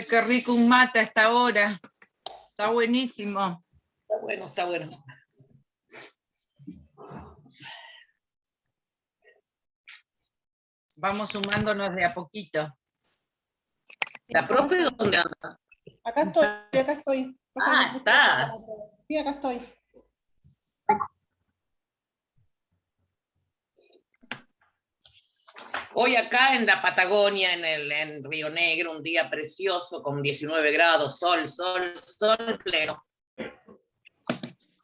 Qué rico un mate a esta hora. Está buenísimo. Está bueno, está bueno. Vamos sumándonos de a poquito. ¿La profe dónde anda? Acá estoy. Ah, estás. Sí, acá estoy. Hoy acá en la Patagonia, en Río Negro, un día precioso con 19 grados, sol pleno.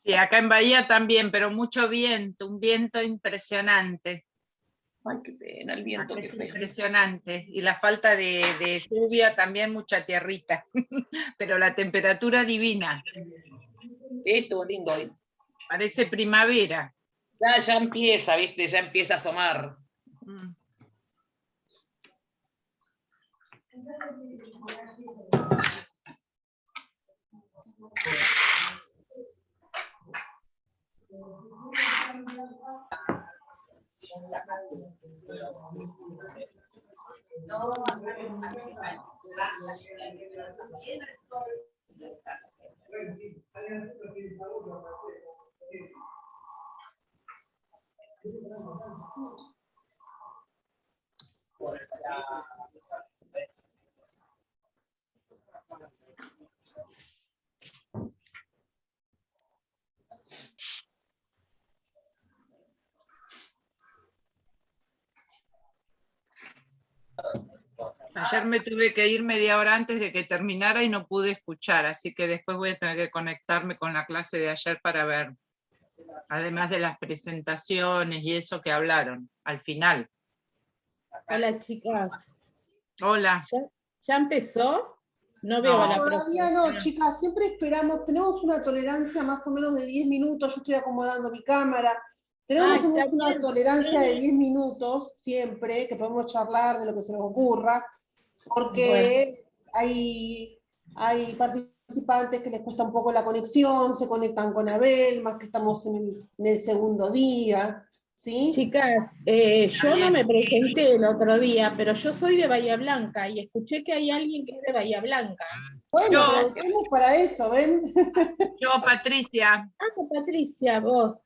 Y acá en Bahía también, pero mucho viento, un viento impresionante. Ay, qué pena, el viento. Es impresionante. Y la falta de lluvia también, mucha tierrita. Pero la temperatura divina. Esto lindo hoy. Parece primavera. Ya empieza, ¿viste? Ya empieza a asomar. Ayer me tuve que ir media hora antes de que terminara y no pude escuchar, así que después voy a tener que conectarme con la clase de ayer para ver, además de las presentaciones y eso que hablaron al final. Hola, chicas. Hola. ¿Ya empezó? No veo a la profe. Todavía no, chicas, siempre esperamos, tenemos una tolerancia más o menos de 10 minutos, yo estoy acomodando mi cámara, tenemos una tolerancia de 10 minutos siempre, que podemos charlar de lo que se nos ocurra, porque hay participantes que les cuesta un poco la conexión, se conectan con Abel, más que estamos en el segundo día, ¿sí? Chicas, yo no me presenté el otro día, pero yo soy de Bahía Blanca y escuché que hay alguien que es de Bahía Blanca. Bueno, pero estamos para eso, ¿ven? Yo, Patricia. Patricia, vos.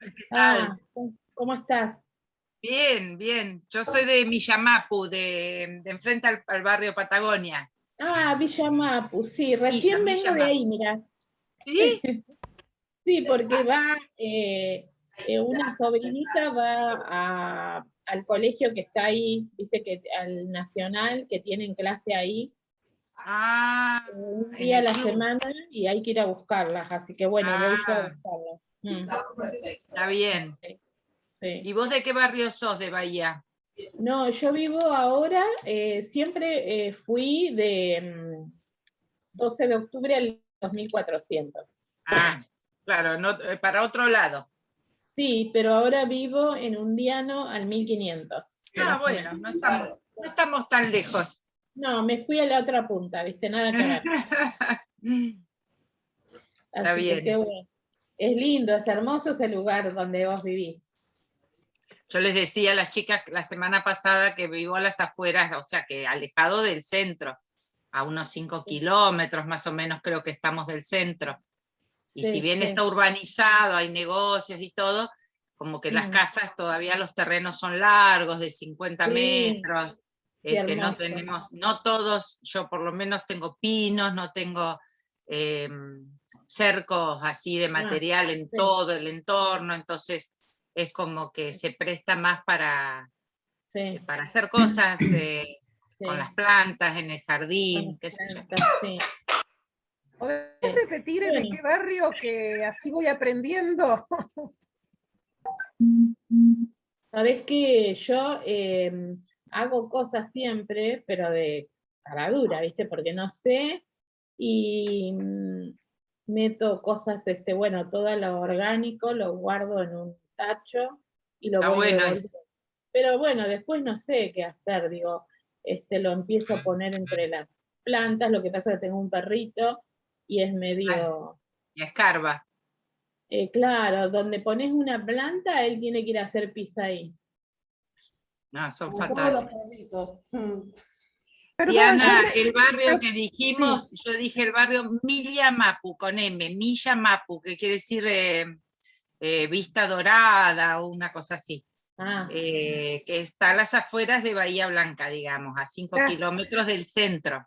¿Cómo estás? Bien, bien. Yo soy de Millamapu, de enfrente al barrio Patagonia. Villa Mapu, sí, recién vengo de ahí, mira. ¿Sí? Sí, porque va, una sobrinita va al colegio que está ahí, dice que al Nacional, que tienen clase ahí. Un día a la semana y hay que ir a buscarlas, así que bueno, voy yo a buscarlas. Está bien. Sí. ¿Y vos de qué barrio sos de Bahía? No, yo vivo ahora, siempre fui de 12 de octubre al 2400. Claro, no, para otro lado. Sí, pero ahora vivo en Undiano al 1500. Bueno, no estamos tan lejos. No, me fui a la otra punta, ¿viste? Nada que ver. Está bien. Que, bueno, es lindo, es hermoso ese lugar donde vos vivís. Yo les decía a las chicas la semana pasada que vivo a las afueras, o sea, que alejado del centro, a unos 5 kilómetros más o menos creo que estamos del centro. Y si bien está urbanizado, hay negocios y todo, como que las casas todavía los terrenos son largos, de 50 metros, no tenemos, no todos, yo por lo menos tengo pinos, no tengo cercos así de material en todo el entorno, entonces es como que se presta más para hacer cosas con las plantas, en el jardín, qué sé yo. ¿Podés repetir de qué barrio, que así voy aprendiendo? Sabés que yo hago cosas siempre, pero de cara dura, ¿viste? Porque no sé, y meto cosas, bueno, todo lo orgánico lo guardo en un tacho y lo voy devolviendo. Pero bueno, después no sé qué hacer, digo, lo empiezo a poner entre las plantas, lo que pasa es que tengo un perrito y es medio... Y escarba. Claro, donde pones una planta, él tiene que ir a hacer pis ahí. No, son como fatales. todos los perritos. Perdón, Diana, yo- el barrio que dijimos, yo dije el barrio Milla Mapu, con M, Milla Mapu, que quiere decir Vista Dorada o una cosa así. Ah, Que está a las afueras de Bahía Blanca, digamos, a 5 Ah. kilómetros del centro.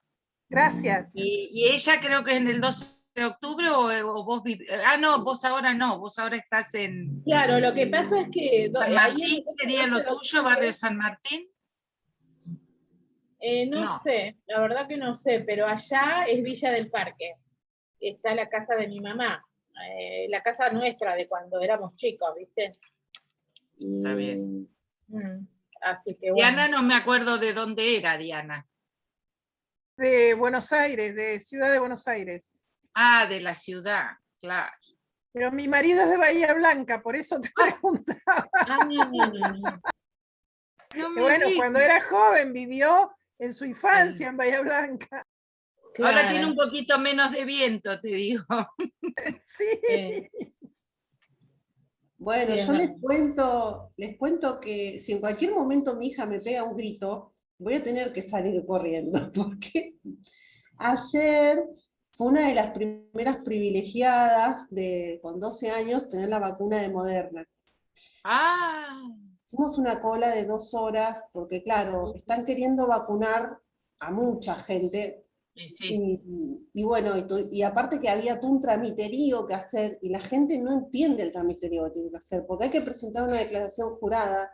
gracias. Y ella creo que en el 12 de octubre o vos no, vos ahora estás en claro, lo que pasa es que San ahí en Martín, el ¿sería lo 12 de tuyo, octubre, barrio San Martín? no No. sé, la verdad que no sé, pero allá es Villa del Parque. Está la casa de mi mamá, la casa nuestra de cuando éramos chicos, ¿viste? Está bien. Así que Diana, bueno. no me acuerdo de dónde era Diana. De Buenos Aires, de Ciudad de Buenos Aires. Ah, de la ciudad, claro. Pero mi marido es de Bahía Blanca, por eso te preguntaba. No Que me bueno, digas. cuando era joven vivió en su infancia en Bahía Blanca. Ahora tiene Claro. un poquito menos de viento, te digo. Sí. Bueno, Sí, es yo verdad. les cuento que si en cualquier momento mi hija me pega un grito, voy a tener que salir corriendo, porque ayer fue una de las primeras privilegiadas con 12 años tener la vacuna de Moderna. Ah, Hicimos una cola de 2 horas, porque claro, están queriendo vacunar a mucha gente, sí. y bueno, y aparte que había todo un tramiterío que hacer, y la gente no entiende el tramiterío que tiene que hacer, porque hay que presentar una declaración jurada,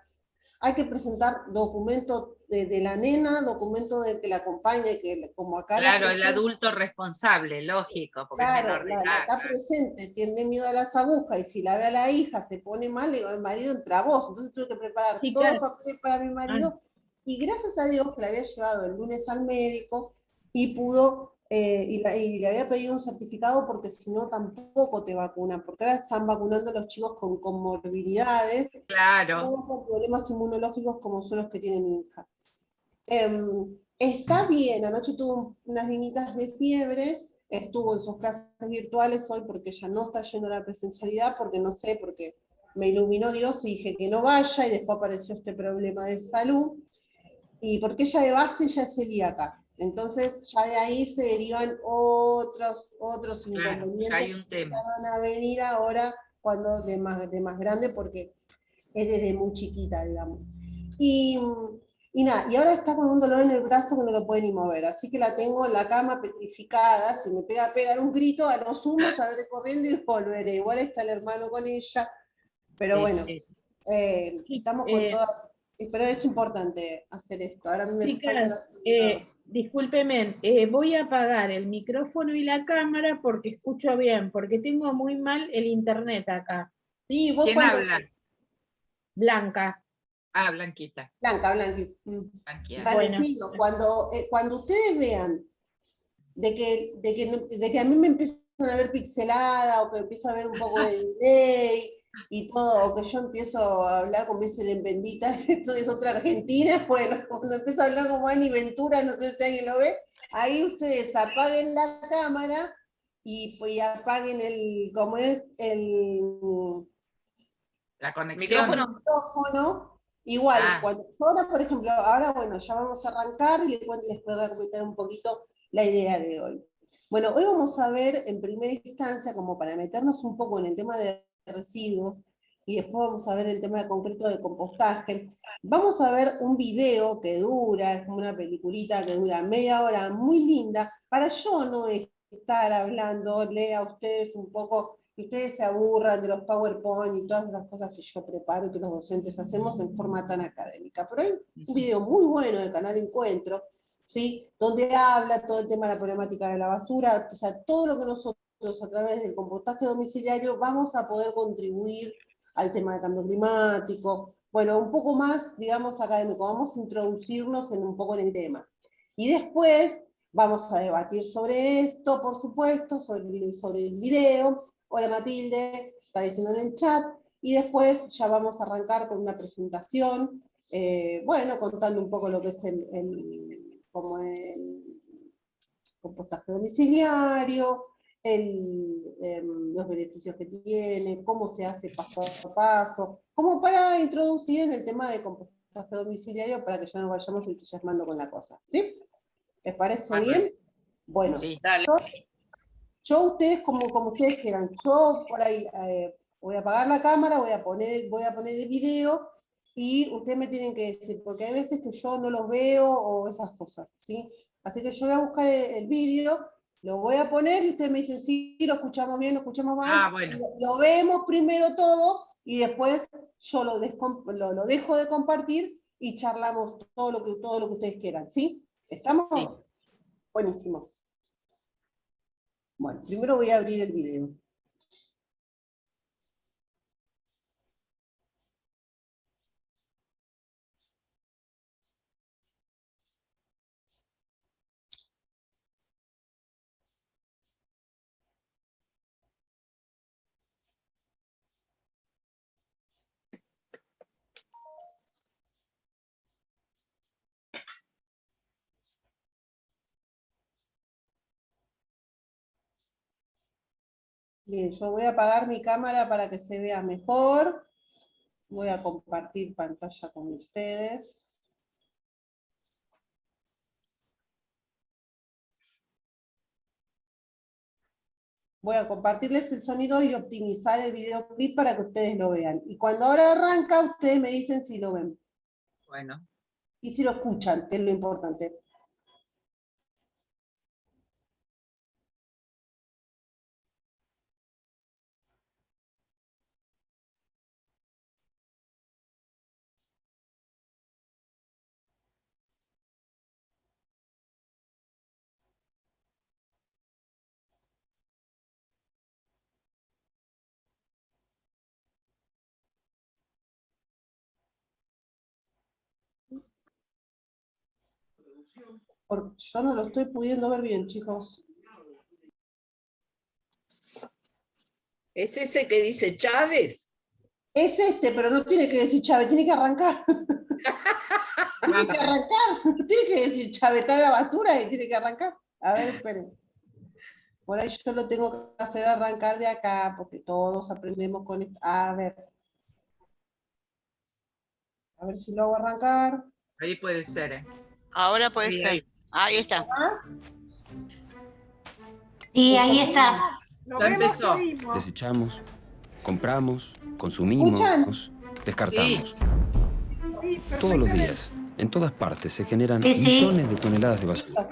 hay que presentar documento de la nena, documento de que la acompaña, que como acá la Claro, el presente, adulto responsable, lógico, porque es claro, menor de la edad. acá presente tiene miedo a las agujas, y si la ve a la hija se pone mal, le digo, el marido entra vos, entonces tuve que preparar Sí, todos los claro. papeles para mi marido, y gracias a Dios que la había llevado el lunes al médico, y pudo, y le había pedido un certificado, porque si no tampoco te vacunan, porque ahora están vacunando a los chicos con comorbilidades, Claro. o con problemas inmunológicos como son los que tiene mi hija. Está bien, anoche tuvo unas niñitas de fiebre, estuvo en sus clases virtuales hoy porque ella no está yendo a la presencialidad, porque no sé, porque me iluminó Dios y dije que no vaya, y después apareció este problema de salud, y porque ella de base ya es celíaca. Entonces ya de ahí se derivan otros Claro, ya inconvenientes hay un que tema. van a venir ahora cuando de más grande, porque es desde muy chiquita, digamos. Y, y nada, y ahora está con un dolor en el brazo que no lo puede ni mover, así que la tengo en la cama petrificada, si me pega a pegar un grito, a lo sumo saldré corriendo y volveré. Igual está el hermano con ella, pero bueno, Sí. Sí, estamos con todas, pero es importante hacer esto. Ahora a mí me falta chicas, la segunda dosis. discúlpeme, voy a apagar el micrófono y la cámara porque escucho bien, porque tengo muy mal el internet acá. Sí, vos ¿Quién cuando, habla? Blanca. Ah, Blanquita. Blanca, Blanca, Blanquita. dale, Bueno, sí, cuando ustedes vean de que a mí me empiezan a ver pixelada, o que empieza a ver un poco de delay y todo, o que yo empiezo a hablar como dice la bendita, esto es otra Argentina, bueno, cuando empiezo a hablar como Ani Ventura, no sé si alguien lo ve, ahí ustedes apaguen la cámara y apaguen como es La conexión. Micrófono. micrófono. Igual, Ah, ahora, por ejemplo, ahora, bueno, ya vamos a arrancar y les puedo comentar un poquito la idea de hoy. Bueno, hoy vamos a ver en primera instancia, como para meternos un poco en el tema de residuos, y después vamos a ver el tema de concreto de compostaje. Vamos a ver un video que dura, es como una peliculita que dura media hora, muy linda, para yo no estar hablándole a ustedes un poco, que ustedes se aburran de los PowerPoint y todas esas cosas que yo preparo y que los docentes hacemos en forma tan académica. Pero hay un video muy bueno de Canal Encuentro, ¿sí? Donde habla todo el tema de la problemática de la basura, o sea, todo lo que nosotros a través del compostaje domiciliario vamos a poder contribuir al tema del cambio climático. Bueno, un poco más, digamos, académico, vamos a introducirnos un poco en el tema. Y después vamos a debatir sobre esto, por supuesto, sobre el video. Hola Matilde, está diciendo en el chat, y después ya vamos a arrancar con una presentación, bueno, contando un poco lo que es como el compostaje domiciliario, los beneficios que tiene, cómo se hace paso a paso, como para introducir en el tema de compostaje domiciliario para que ya nos vayamos entusiasmando con la cosa, ¿sí? ¿Les parece Bárbaro. bien? Bueno, Sí. Dale. yo ustedes como ustedes quieran. Yo por ahí voy a apagar la cámara, voy a poner el video y ustedes me tienen que decir, porque hay veces que yo no los veo o esas cosas, ¿sí? Así que yo voy a buscar el video, lo voy a poner y ustedes me dicen, sí, lo escuchamos bien, lo escuchamos mal. Ah, bueno. Lo vemos primero todo y después yo lo dejo de compartir y charlamos todo lo que ustedes quieran, ¿sí? ¿Estamos? Sí. Buenísimo. Bueno, primero voy a abrir el video. Bien, yo voy a apagar mi cámara para que se vea mejor. Voy a compartir pantalla con ustedes. Voy a compartirles el sonido y optimizar el videoclip para que ustedes lo vean. Y cuando ahora arranca, ustedes me dicen si lo ven. Bueno. Y si lo escuchan, que es lo importante. Porque yo no lo estoy pudiendo ver bien, chicos. ¿Es ese que dice Chávez? Es este, pero no tiene que decir Chávez, tiene que arrancar. Tiene que arrancar. Tiene que decir Chávez, está en la basura y tiene que arrancar. A ver, esperen. Por ahí yo lo tengo que hacer arrancar de acá, porque todos aprendemos con esto. A ver si lo hago arrancar. Ahí puede ser, ¿eh? Ahora puede Sí, ser. ahí. Ahí está. Sí, ahí está. Lo Ya vemos y empezó. oímos. Desechamos, compramos, consumimos, descartamos. Sí, Todos los perfectamente. días, en todas partes, se generan Sí, sí. millones de toneladas de basura.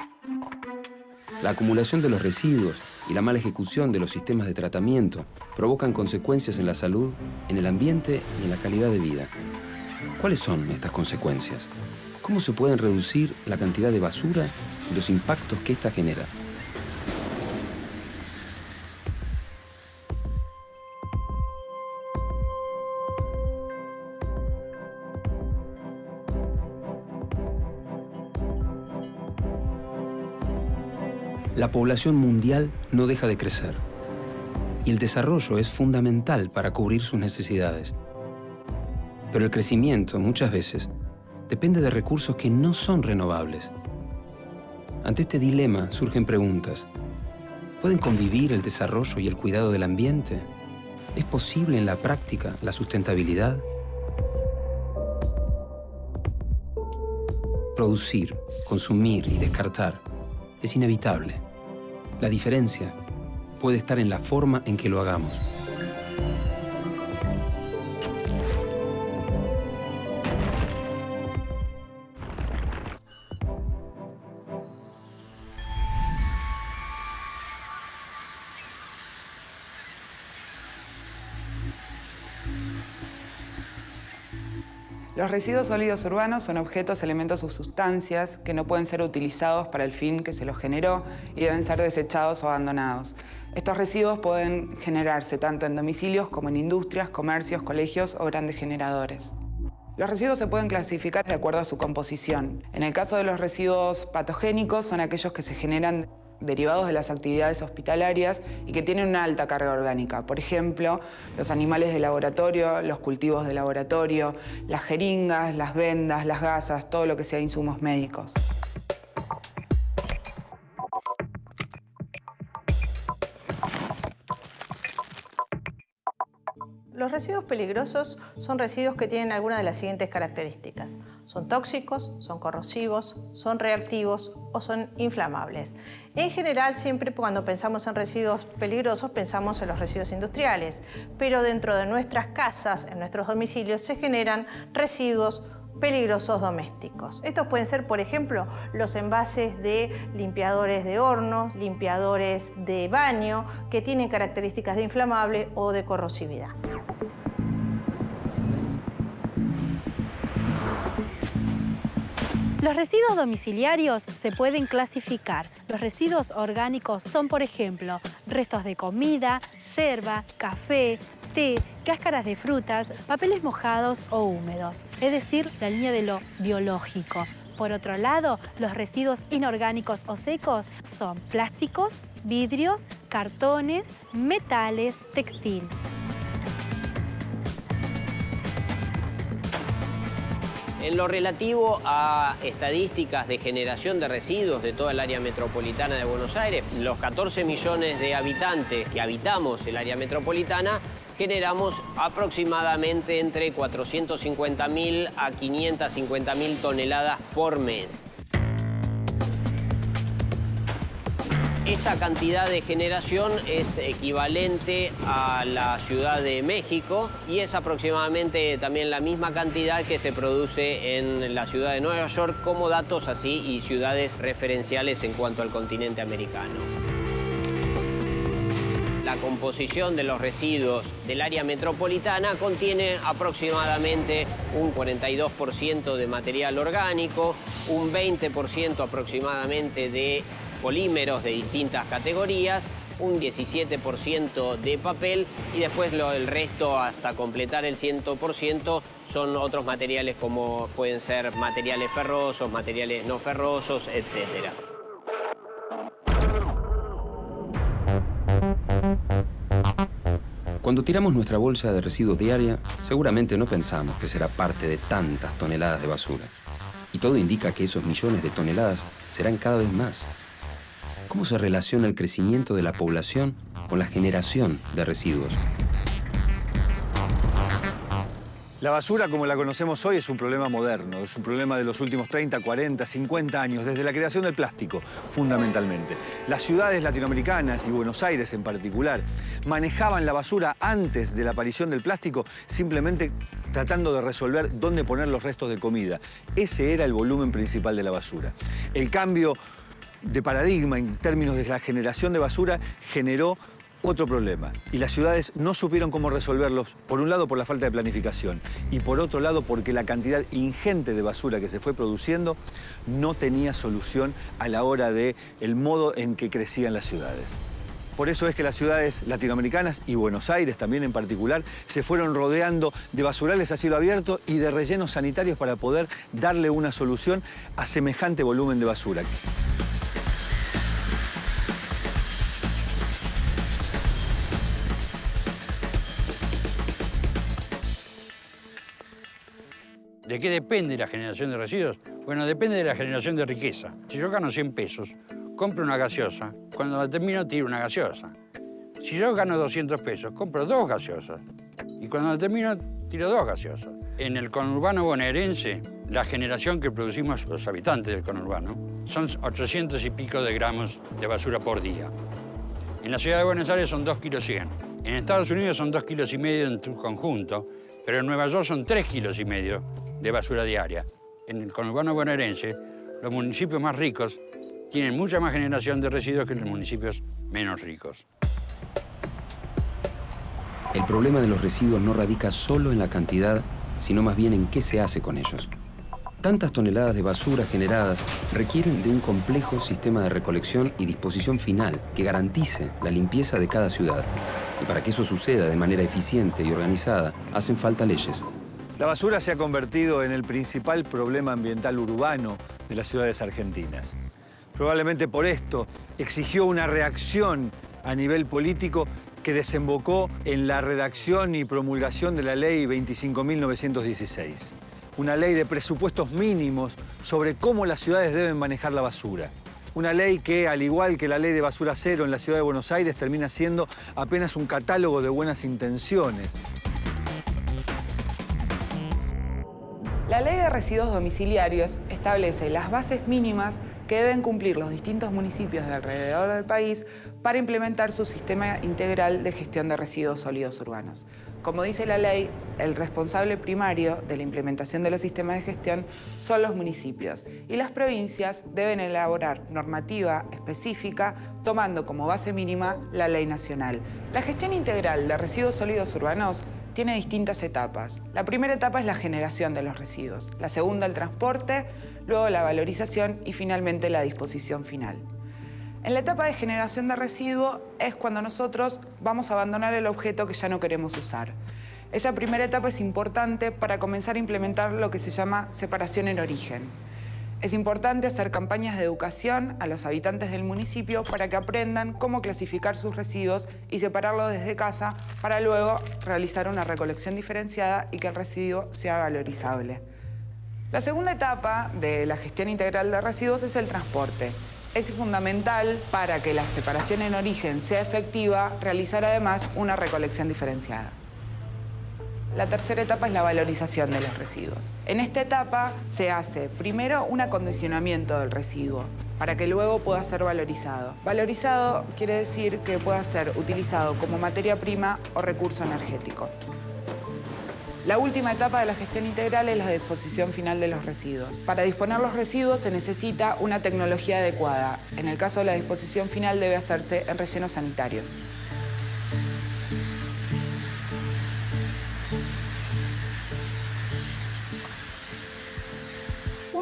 La acumulación de los residuos y la mala ejecución de los sistemas de tratamiento provocan consecuencias en la salud, en el ambiente y en la calidad de vida. ¿Cuáles son estas consecuencias? ¿Cómo se pueden reducir la cantidad de basura y los impactos que ésta genera? La población mundial no deja de crecer y el desarrollo es fundamental para cubrir sus necesidades. Pero el crecimiento, muchas veces, depende de recursos que no son renovables. Ante este dilema surgen preguntas. ¿Pueden convivir el desarrollo y el cuidado del ambiente? ¿Es posible en la práctica la sustentabilidad? Producir, consumir y descartar es inevitable. La diferencia puede estar en la forma en que lo hagamos. Los residuos sólidos urbanos son objetos, elementos o sustancias que no pueden ser utilizados para el fin que se los generó y deben ser desechados o abandonados. Estos residuos pueden generarse tanto en domicilios como en industrias, comercios, colegios o grandes generadores. Los residuos se pueden clasificar de acuerdo a su composición. En el caso de los residuos patogénicos son aquellos que se generan derivados de las actividades hospitalarias y que tienen una alta carga orgánica. Por ejemplo, los animales de laboratorio, los cultivos de laboratorio, las jeringas, las vendas, las gasas, todo lo que sea insumos médicos. Los residuos peligrosos son residuos que tienen alguna de las siguientes características. Son tóxicos, son corrosivos, son reactivos o son inflamables. En general, siempre cuando pensamos en residuos peligrosos, pensamos en los residuos industriales, pero dentro de nuestras casas, en nuestros domicilios, se generan residuos peligrosos domésticos. Estos pueden ser, por ejemplo, los envases de limpiadores de hornos, limpiadores de baño, que tienen características de inflamable o de corrosividad. Los residuos domiciliarios se pueden clasificar. Los residuos orgánicos son, por ejemplo, restos de comida, yerba, café, té, cáscaras de frutas, papeles mojados o húmedos, es decir, la línea de lo biológico. Por otro lado, los residuos inorgánicos o secos son plásticos, vidrios, cartones, metales, textil. En lo relativo a estadísticas de generación de residuos de toda el área metropolitana de Buenos Aires, los 14 millones de habitantes que habitamos el área metropolitana, generamos aproximadamente entre 450.000 a 550.000 toneladas por mes. Esta cantidad de generación es equivalente a la Ciudad de México y es aproximadamente también la misma cantidad que se produce en la ciudad de Nueva York, como datos así y ciudades referenciales en cuanto al continente americano. La composición de los residuos del área metropolitana contiene aproximadamente un 42% de material orgánico, un 20% aproximadamente de polímeros de distintas categorías, un 17% de papel y después el resto, hasta completar el 100%, son otros materiales como pueden ser materiales ferrosos, materiales no ferrosos, etc. Cuando tiramos nuestra bolsa de residuos diaria, seguramente no pensamos que será parte de tantas toneladas de basura. Y todo indica que esos millones de toneladas serán cada vez más. ¿Cómo se relaciona el crecimiento de la población con la generación de residuos? La basura, como la conocemos hoy, es un problema moderno, es un problema de los últimos 30, 40, 50 años, desde la creación del plástico, fundamentalmente. Las ciudades latinoamericanas, y Buenos Aires en particular, manejaban la basura antes de la aparición del plástico, simplemente tratando de resolver dónde poner los restos de comida. Ese era el volumen principal de la basura. El cambio de paradigma en términos de la generación de basura generó otro problema. Y las ciudades no supieron cómo resolverlos, por un lado por la falta de planificación y por otro lado porque la cantidad ingente de basura que se fue produciendo no tenía solución a la hora del modo en que crecían las ciudades. Por eso es que las ciudades latinoamericanas, y Buenos Aires también en particular, se fueron rodeando de basurales a cielo abierto y de rellenos sanitarios para poder darle una solución a semejante volumen de basura. ¿De qué depende la generación de residuos? Bueno, depende de la generación de riqueza. Si yo gano 100 pesos, compro una gaseosa, cuando la termino tiro una gaseosa. Si yo gano 200 pesos, compro 2 gaseosas. Y cuando la termino, tiro 2 gaseosas. En el conurbano bonaerense, la generación que producimos los habitantes del conurbano son 800 y pico de gramos de basura por día. En la ciudad de Buenos Aires son 2,1 kilos. En Estados Unidos son 2,5 kilos en su conjunto, pero en Nueva York son 3,5 kilos de basura diaria. En el conurbano bonaerense, los municipios más ricos tienen mucha más generación de residuos que los municipios menos ricos. El problema de los residuos no radica solo en la cantidad, sino más bien en qué se hace con ellos. Tantas toneladas de basura generadas requieren de un complejo sistema de recolección y disposición final que garantice la limpieza de cada ciudad. Y para que eso suceda de manera eficiente y organizada, hacen falta leyes. La basura se ha convertido en el principal problema ambiental urbano de las ciudades argentinas. Probablemente por esto exigió una reacción a nivel político que desembocó en la redacción y promulgación de la Ley 25.916. Una ley de presupuestos mínimos sobre cómo las ciudades deben manejar la basura. Una ley que, al igual que la ley de basura cero en la ciudad de Buenos Aires, termina siendo apenas un catálogo de buenas intenciones. La ley de Residuos Domiciliarios establece las bases mínimas que deben cumplir los distintos municipios de alrededor del país para implementar su sistema integral de gestión de residuos sólidos urbanos. Como dice la ley, el responsable primario de la implementación de los sistemas de gestión son los municipios y las provincias deben elaborar normativa específica tomando como base mínima la ley nacional. La gestión integral de residuos sólidos urbanos tiene distintas etapas. La primera etapa es la generación de los residuos, la segunda el transporte, luego la valorización y finalmente la disposición final. En la etapa de generación de residuos es cuando nosotros vamos a abandonar el objeto que ya no queremos usar. Esa primera etapa es importante para comenzar a implementar lo que se llama separación en origen. Es importante hacer campañas de educación a los habitantes del municipio para que aprendan cómo clasificar sus residuos y separarlos desde casa para luego realizar una recolección diferenciada y que el residuo sea valorizable. La segunda etapa de la gestión integral de residuos es el transporte. Es fundamental para que la separación en origen sea efectiva realizar además una recolección diferenciada. La tercera etapa es la valorización de los residuos. En esta etapa se hace primero un acondicionamiento del residuo para que luego pueda ser valorizado. Valorizado quiere decir que pueda ser utilizado como materia prima o recurso energético. La última etapa de la gestión integral es la disposición final de los residuos. Para disponer los residuos se necesita una tecnología adecuada. En el caso de la disposición final debe hacerse en rellenos sanitarios.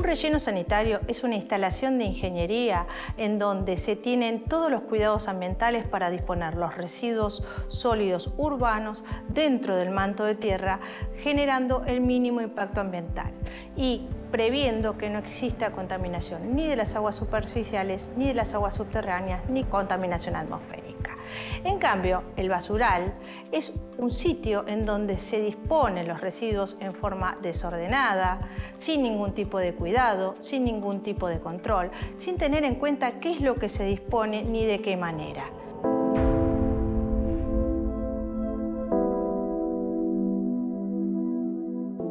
Un relleno sanitario es una instalación de ingeniería en donde se tienen todos los cuidados ambientales para disponer los residuos sólidos urbanos dentro del manto de tierra, generando el mínimo impacto ambiental y previendo que no exista contaminación ni de las aguas superficiales, ni de las aguas subterráneas, ni contaminación atmosférica. En cambio, el basural es un sitio en donde se disponen los residuos en forma desordenada, sin ningún tipo de cuidado, sin ningún tipo de control, sin tener en cuenta qué es lo que se dispone ni de qué manera.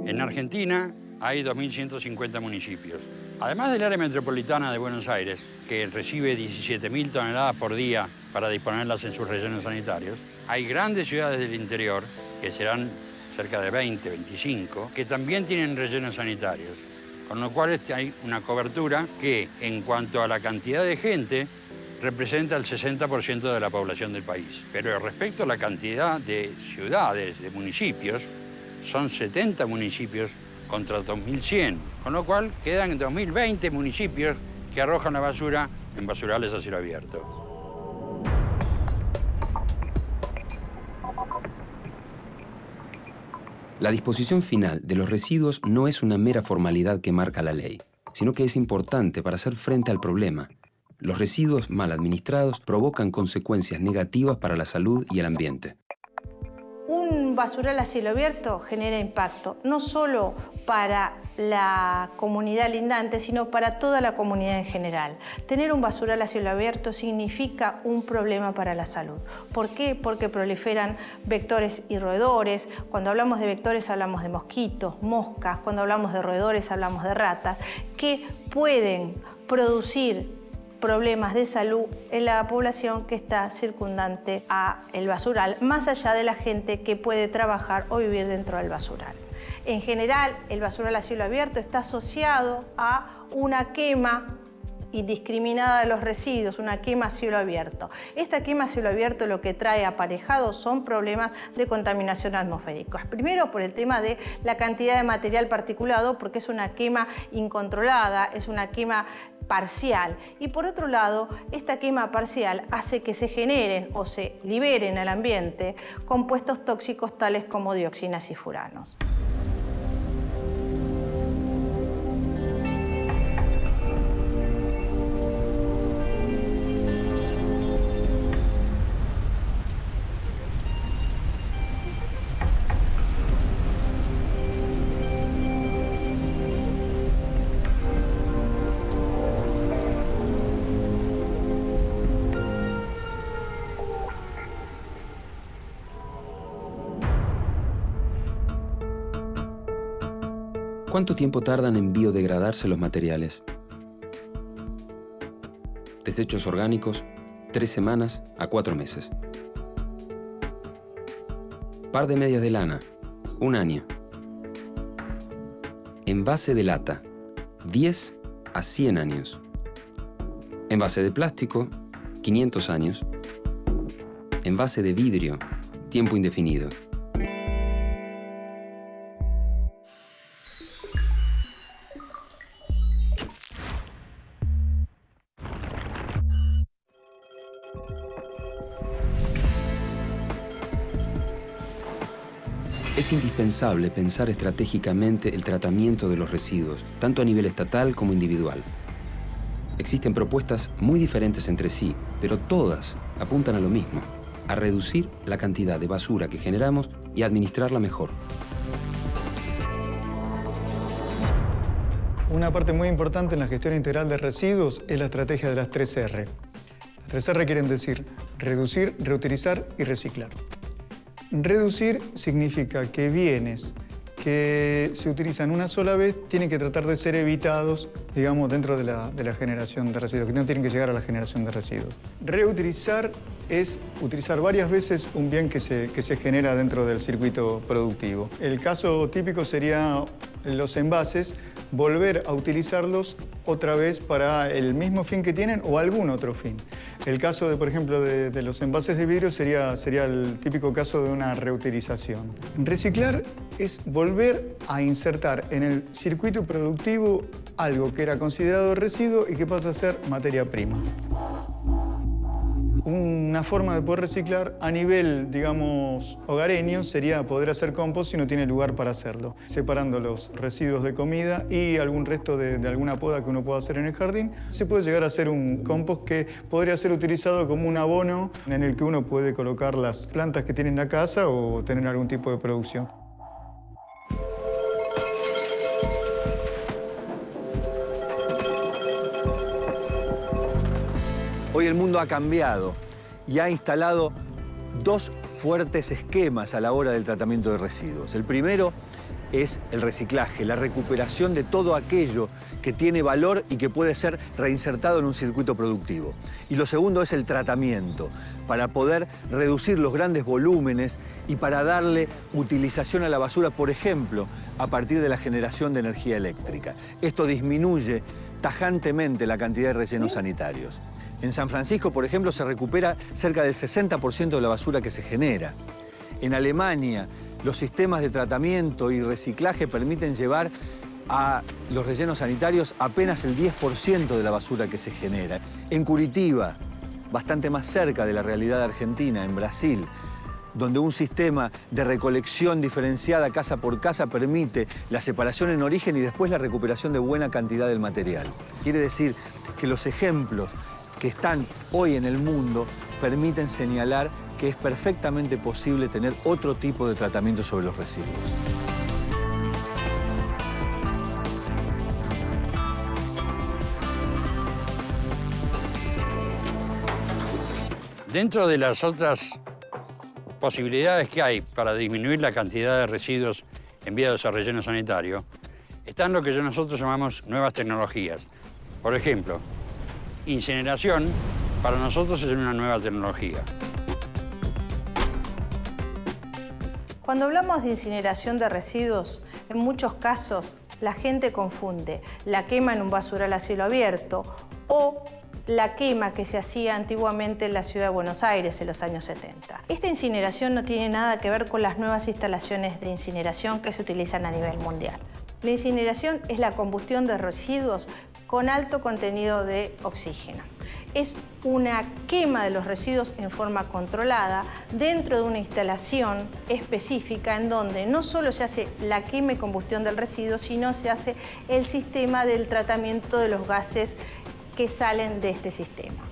En Argentina hay 2.150 municipios. Además del área metropolitana de Buenos Aires, que recibe 17.000 toneladas por día para disponerlas en sus rellenos sanitarios, hay grandes ciudades del interior, que serán cerca de 20, 25, que también tienen rellenos sanitarios. Con lo cual hay una cobertura que, en cuanto a la cantidad de gente, representa el 60% de la población del país. Pero respecto a la cantidad de ciudades, de municipios, son 70 municipios contra 2.100, con lo cual quedan 2.020 municipios que arrojan la basura en basurales a cielo abierto. La disposición final de los residuos no es una mera formalidad que marca la ley, sino que es importante para hacer frente al problema. Los residuos mal administrados provocan consecuencias negativas para la salud y el ambiente. Un basural a cielo abierto genera impacto, no solo para la comunidad lindante, sino para toda la comunidad en general. Tener un basural a cielo abierto significa un problema para la salud. ¿Por qué? Porque proliferan vectores y roedores. Cuando hablamos de vectores hablamos de mosquitos, moscas. Cuando hablamos de roedores hablamos de ratas, que pueden producir problemas de salud en la población que está circundante a el basural, más allá de la gente que puede trabajar o vivir dentro del basural. En general, el basural a cielo abierto está asociado a una quema indiscriminada de los residuos, una quema a cielo abierto. Esta quema a cielo abierto lo que trae aparejado son problemas de contaminación atmosférica. Primero por el tema de la cantidad de material particulado, porque es una quema incontrolada, es una quema parcial. Y por otro lado, esta quema parcial hace que se generen o se liberen al ambiente compuestos tóxicos tales como dioxinas y furanos. ¿Cuánto tiempo tardan en biodegradarse los materiales? Desechos orgánicos, 3 semanas a 4 meses. Par de medias de lana, 1 año. Envase de lata, 10 a 100 años. Envase de plástico, 500 años. Envase de vidrio, tiempo indefinido. Es indispensable pensar estratégicamente el tratamiento de los residuos, tanto a nivel estatal como individual. Existen propuestas muy diferentes entre sí, pero todas apuntan a lo mismo, a reducir la cantidad de basura que generamos y administrarla mejor. Una parte muy importante en la gestión integral de residuos es la estrategia de las 3R. Las 3R quieren decir reducir, reutilizar y reciclar. Reducir significa que bienes que se utilizan una sola vez tienen que tratar de ser evitados, digamos, dentro de la generación de residuos, que no tienen que llegar a la generación de residuos. Reutilizar es utilizar varias veces un bien que se genera dentro del circuito productivo. El caso típico sería los envases, volver a utilizarlos otra vez para el mismo fin que tienen o algún otro fin. El caso, por ejemplo, de los envases de vidrio sería el típico caso de una reutilización. Reciclar es volver a insertar en el circuito productivo algo que era considerado residuo y que pasa a ser materia prima. Una forma de poder reciclar a nivel, digamos, hogareño sería poder hacer compost si no tiene lugar para hacerlo, separando los residuos de comida y algún resto de alguna poda que uno pueda hacer en el jardín. Se puede llegar a hacer un compost que podría ser utilizado como un abono en el que uno puede colocar las plantas que tiene en la casa o tener algún tipo de producción. Hoy el mundo ha cambiado y ha instalado 2 fuertes esquemas a la hora del tratamiento de residuos. El primero es el reciclaje, la recuperación de todo aquello que tiene valor y que puede ser reinsertado en un circuito productivo. Y lo segundo es el tratamiento, para poder reducir los grandes volúmenes y para darle utilización a la basura, por ejemplo, a partir de la generación de energía eléctrica. Esto disminuye tajantemente la cantidad de rellenos sanitarios. En San Francisco, por ejemplo, se recupera cerca del 60% de la basura que se genera. En Alemania, los sistemas de tratamiento y reciclaje permiten llevar a los rellenos sanitarios apenas el 10% de la basura que se genera. En Curitiba, bastante más cerca de la realidad argentina, en Brasil, donde un sistema de recolección diferenciada casa por casa permite la separación en origen y después la recuperación de buena cantidad del material. Quiere decir que los ejemplos que están hoy en el mundo permiten señalar que es perfectamente posible tener otro tipo de tratamiento sobre los residuos. Dentro de las otras posibilidades que hay para disminuir la cantidad de residuos enviados a relleno sanitario, están lo que nosotros llamamos nuevas tecnologías. Por ejemplo, incineración para nosotros es una nueva tecnología. Cuando hablamos de incineración de residuos, en muchos casos la gente confunde la quema en un basural a cielo abierto o la quema que se hacía antiguamente en la ciudad de Buenos Aires en los años 70. Esta incineración no tiene nada que ver con las nuevas instalaciones de incineración que se utilizan a nivel mundial. La incineración es la combustión de residuos con alto contenido de oxígeno. Es una quema de los residuos en forma controlada dentro de una instalación específica en donde no solo se hace la quema y combustión del residuo, sino se hace el sistema del tratamiento de los gases que salen de este sistema.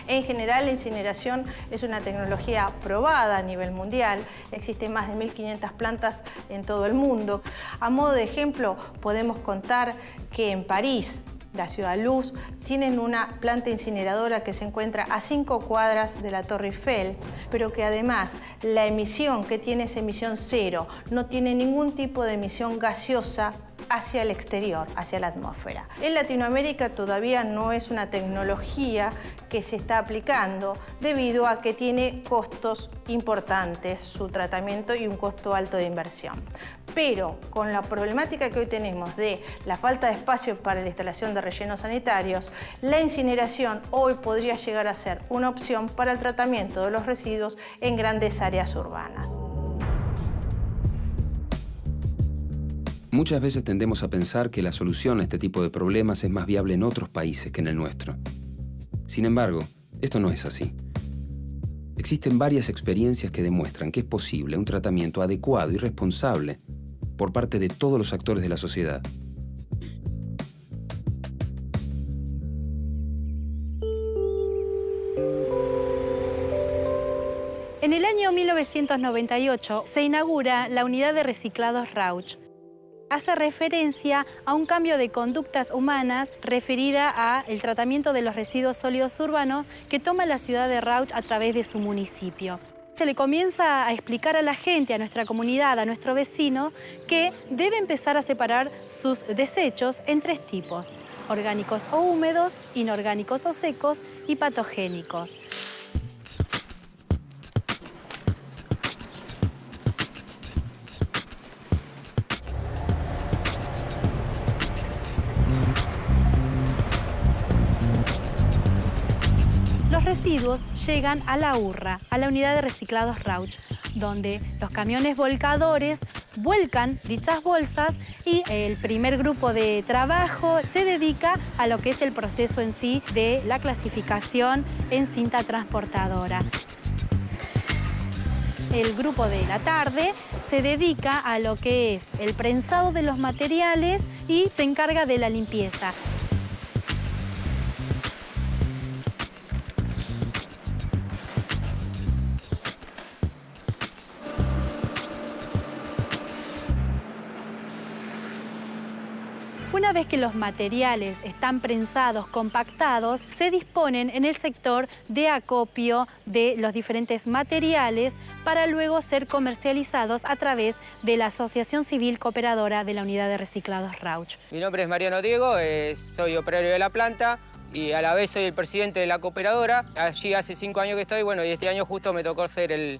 En general, la incineración es una tecnología probada a nivel mundial. Existen más de 1.500 plantas en todo el mundo. A modo de ejemplo, podemos contar que en París, la Ciudad Luz, tienen una planta incineradora que se encuentra a 5 cuadras de la Torre Eiffel, pero que además la emisión que tiene es emisión cero, no tiene ningún tipo de emisión gaseosa hacia el exterior, hacia la atmósfera. En Latinoamérica todavía no es una tecnología que se está aplicando debido a que tiene costos importantes su tratamiento y un costo alto de inversión. Pero con la problemática que hoy tenemos de la falta de espacio para la instalación de rellenos sanitarios, la incineración hoy podría llegar a ser una opción para el tratamiento de los residuos en grandes áreas urbanas. Muchas veces tendemos a pensar que la solución a este tipo de problemas es más viable en otros países que en el nuestro. Sin embargo, esto no es así. Existen varias experiencias que demuestran que es posible un tratamiento adecuado y responsable por parte de todos los actores de la sociedad. En el año 1998 se inaugura la unidad de reciclados Rauch. Hace referencia a un cambio de conductas humanas referida al tratamiento de los residuos sólidos urbanos que toma la ciudad de Rauch a través de su municipio. Se le comienza a explicar a la gente, a nuestra comunidad, a nuestro vecino, que debe empezar a separar sus desechos en 3 tipos: orgánicos o húmedos, inorgánicos o secos y patogénicos. Los residuos llegan a la URRA, a la unidad de reciclados Rauch, donde los camiones volcadores vuelcan dichas bolsas y el primer grupo de trabajo se dedica a lo que es el proceso en sí de la clasificación en cinta transportadora. El grupo de la tarde se dedica a lo que es el prensado de los materiales y se encarga de la limpieza. Una vez que los materiales están prensados, compactados, se disponen en el sector de acopio de los diferentes materiales para luego ser comercializados a través de la Asociación Civil Cooperadora de la Unidad de Reciclados Rauch. Mi nombre es Mariano Diego, soy operario de la planta y a la vez soy el presidente de la cooperadora. Allí hace 5 años que estoy, bueno, y este año justo me tocó ser el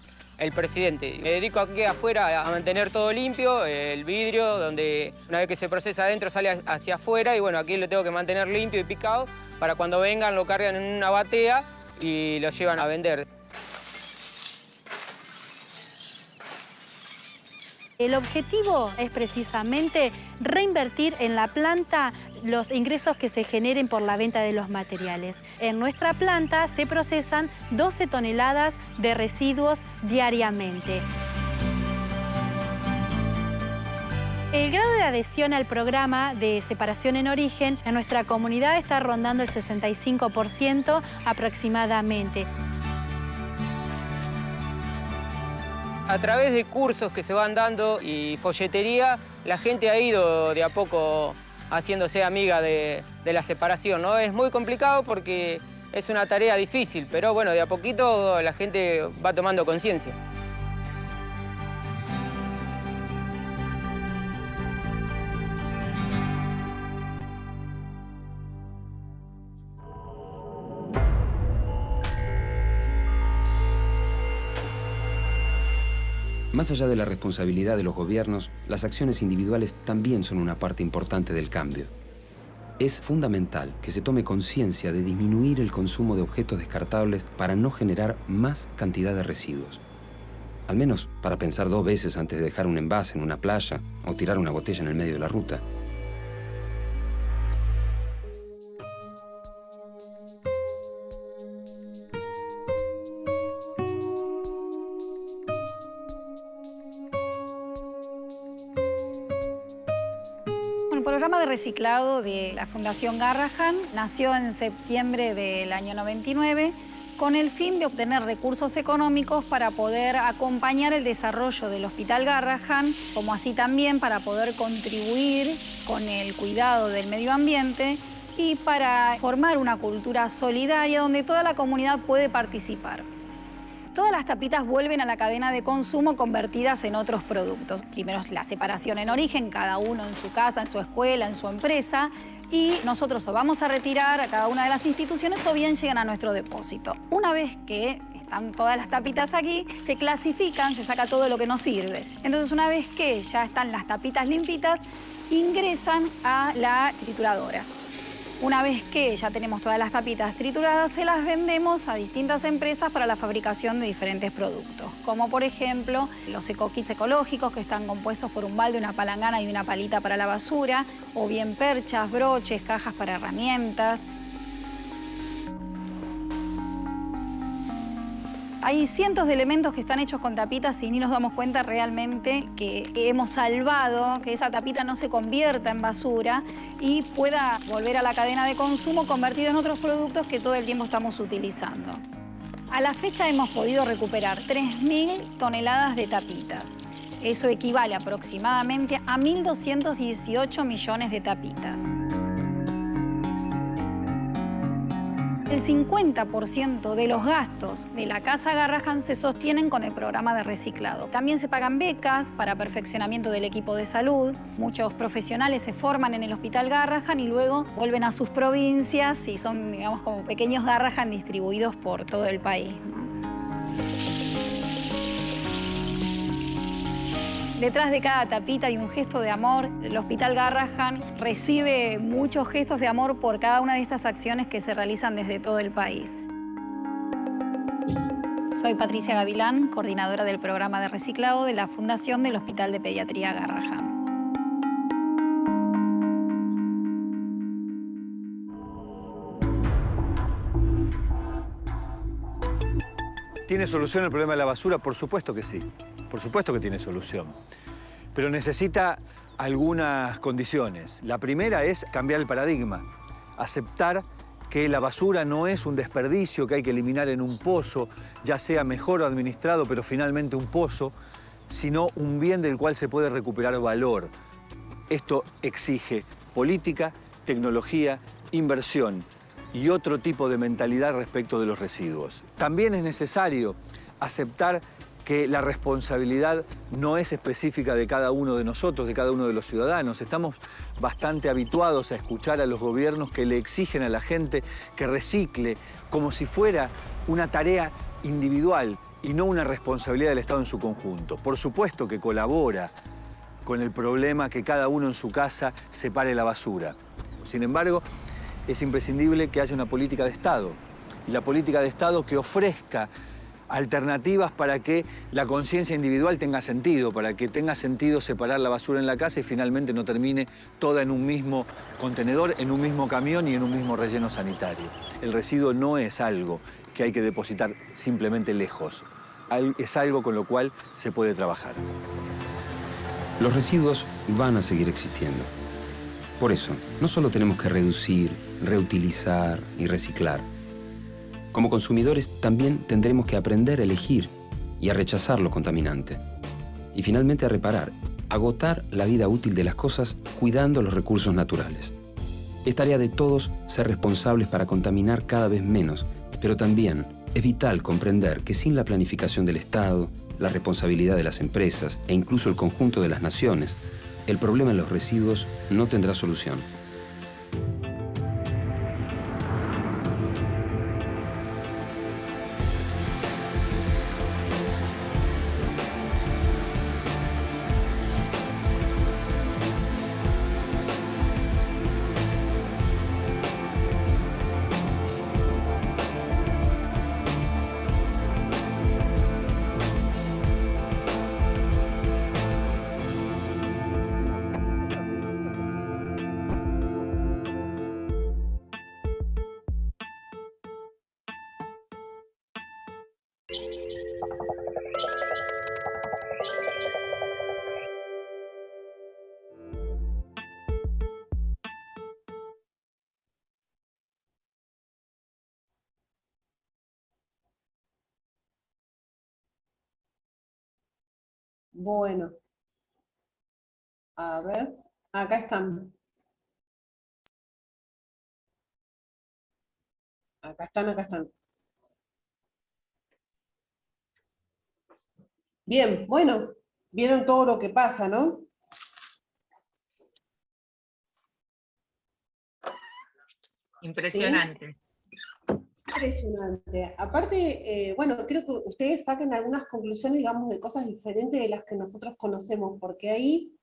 presidente. Me dedico aquí afuera a mantener todo limpio, el vidrio, donde una vez que se procesa adentro sale hacia afuera y bueno, aquí lo tengo que mantener limpio y picado para cuando vengan lo cargan en una batea y lo llevan a vender. El objetivo es precisamente reinvertir en la planta los ingresos que se generen por la venta de los materiales. En nuestra planta se procesan 12 toneladas de residuos diariamente. El grado de adhesión al programa de separación en origen en nuestra comunidad está rondando el 65% aproximadamente. A través de cursos que se van dando y folletería, la gente ha ido de a poco haciéndose amiga de la separación, ¿no? Es muy complicado porque es una tarea difícil, pero bueno, de a poquito la gente va tomando conciencia. Más allá de la responsabilidad de los gobiernos, las acciones individuales también son una parte importante del cambio. Es fundamental que se tome conciencia de disminuir el consumo de objetos descartables para no generar más cantidad de residuos. Al menos para pensar 2 veces antes de dejar un envase en una playa o tirar una botella en el medio de la ruta. El programa de reciclado de la Fundación Garrahan nació en septiembre del año 99 con el fin de obtener recursos económicos para poder acompañar el desarrollo del Hospital Garrahan, como así también para poder contribuir con el cuidado del medio ambiente y para formar una cultura solidaria donde toda la comunidad puede participar. Todas las tapitas vuelven a la cadena de consumo convertidas en otros productos. Primero es la separación en origen, cada uno en su casa, en su escuela, en su empresa, y nosotros o vamos a retirar a cada una de las instituciones o bien llegan a nuestro depósito. Una vez que están todas las tapitas aquí, se clasifican, se saca todo lo que nos sirve. Entonces, una vez que ya están las tapitas limpitas, ingresan a la trituradora. Una vez que ya tenemos todas las tapitas trituradas, se las vendemos a distintas empresas para la fabricación de diferentes productos, como por ejemplo los eco-kits ecológicos, que están compuestos por un balde, una palangana y una palita para la basura, o bien perchas, broches, cajas para herramientas. Hay cientos de elementos que están hechos con tapitas y ni nos damos cuenta realmente que hemos salvado que esa tapita no se convierta en basura y pueda volver a la cadena de consumo convertido en otros productos que todo el tiempo estamos utilizando. A la fecha hemos podido recuperar 3.000 toneladas de tapitas. Eso equivale aproximadamente a 1.218 millones de tapitas. El 50% de los gastos de la Casa Garrahan se sostienen con el programa de reciclado. También se pagan becas para perfeccionamiento del equipo de salud. Muchos profesionales se forman en el Hospital Garrahan y luego vuelven a sus provincias y son, digamos, como pequeños Garrahan distribuidos por todo el país, ¿no? Detrás de cada tapita hay un gesto de amor. El Hospital Garrahan recibe muchos gestos de amor por cada una de estas acciones que se realizan desde todo el país. Soy Patricia Gavilán, coordinadora del programa de reciclado de la Fundación del Hospital de Pediatría Garrahan. ¿Tiene solución el problema de la basura? Por supuesto que sí. Por supuesto que tiene solución. Pero necesita algunas condiciones. La primera es cambiar el paradigma. Aceptar que la basura no es un desperdicio que hay que eliminar en un pozo, ya sea mejor o administrado, pero finalmente un pozo, sino un bien del cual se puede recuperar valor. Esto exige política, tecnología, inversión y otro tipo de mentalidad respecto de los residuos. También es necesario aceptar que la responsabilidad no es específica de cada uno de nosotros, de cada uno de los ciudadanos. Estamos bastante habituados a escuchar a los gobiernos que le exigen a la gente que recicle como si fuera una tarea individual y no una responsabilidad del Estado en su conjunto. Por supuesto que colabora con el problema que cada uno en su casa separe la basura. Sin embargo, es imprescindible que haya una política de Estado, y la política de Estado que ofrezca alternativas para que la conciencia individual tenga sentido, para que tenga sentido separar la basura en la casa y finalmente no termine toda en un mismo contenedor, en un mismo camión y en un mismo relleno sanitario. El residuo no es algo que hay que depositar simplemente lejos, es algo con lo cual se puede trabajar. Los residuos van a seguir existiendo. Por eso, no solo tenemos que reducir, reutilizar y reciclar. Como consumidores también tendremos que aprender a elegir y a rechazar lo contaminante. Y finalmente a reparar, agotar la vida útil de las cosas cuidando los recursos naturales. Es tarea de todos ser responsables para contaminar cada vez menos, pero también es vital comprender que sin la planificación del Estado, la responsabilidad de las empresas e incluso el conjunto de las naciones, el problema en los residuos no tendrá solución. Bueno, a ver, acá están. Acá están. Bien, bueno, vieron todo lo que pasa, ¿no? Impresionante. ¿Sí? Impresionante. Aparte, bueno, creo que ustedes saquen algunas conclusiones, digamos, de cosas diferentes de las que nosotros conocemos, porque ahí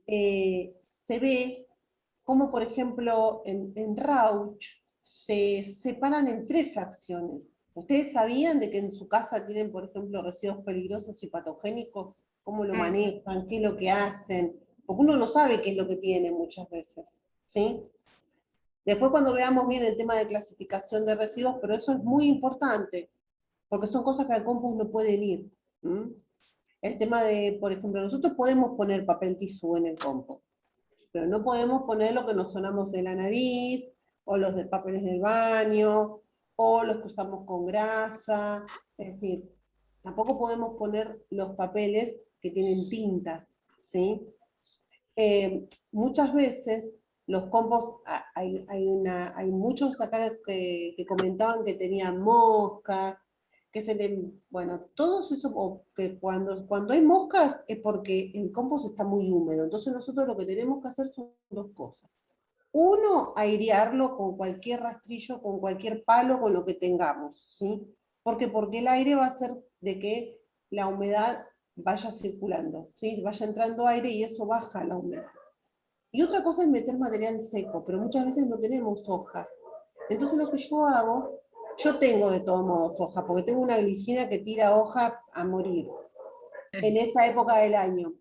se ve cómo, por ejemplo, en Rauch se separan en 3 fracciones. ¿Ustedes sabían de que en su casa tienen, por ejemplo, residuos peligrosos y patogénicos? ¿Cómo lo manejan? ¿Qué es lo que hacen? Porque uno no sabe qué es lo que tiene muchas veces, ¿sí? Después cuando veamos bien el tema de clasificación de residuos, pero eso es muy importante, porque son cosas que al compost no pueden ir. El tema de, por ejemplo, nosotros podemos poner papel tisú en el compost, pero no podemos poner lo que nos sonamos de la nariz, o los de papeles del baño, o los que usamos con grasa, es decir, tampoco podemos poner los papeles que tienen tinta, ¿sí? Muchas veces los compost, hay muchos acá que comentaban que tenían moscas, que se le, bueno, todos esos, que cuando hay moscas es porque el compost está muy húmedo, entonces nosotros lo que tenemos que hacer son 2 cosas. Uno, airearlo con cualquier rastrillo, con cualquier palo, con lo que tengamos, ¿sí? ¿Por qué? Porque el aire va a hacer de que la humedad vaya circulando, ¿sí? Vaya entrando aire y eso baja la humedad. Y otra cosa es meter material seco, pero muchas veces no tenemos hojas. Entonces lo que yo hago, yo tengo de todos modos hoja, porque tengo una glicina que tira hoja a morir en esta época del año.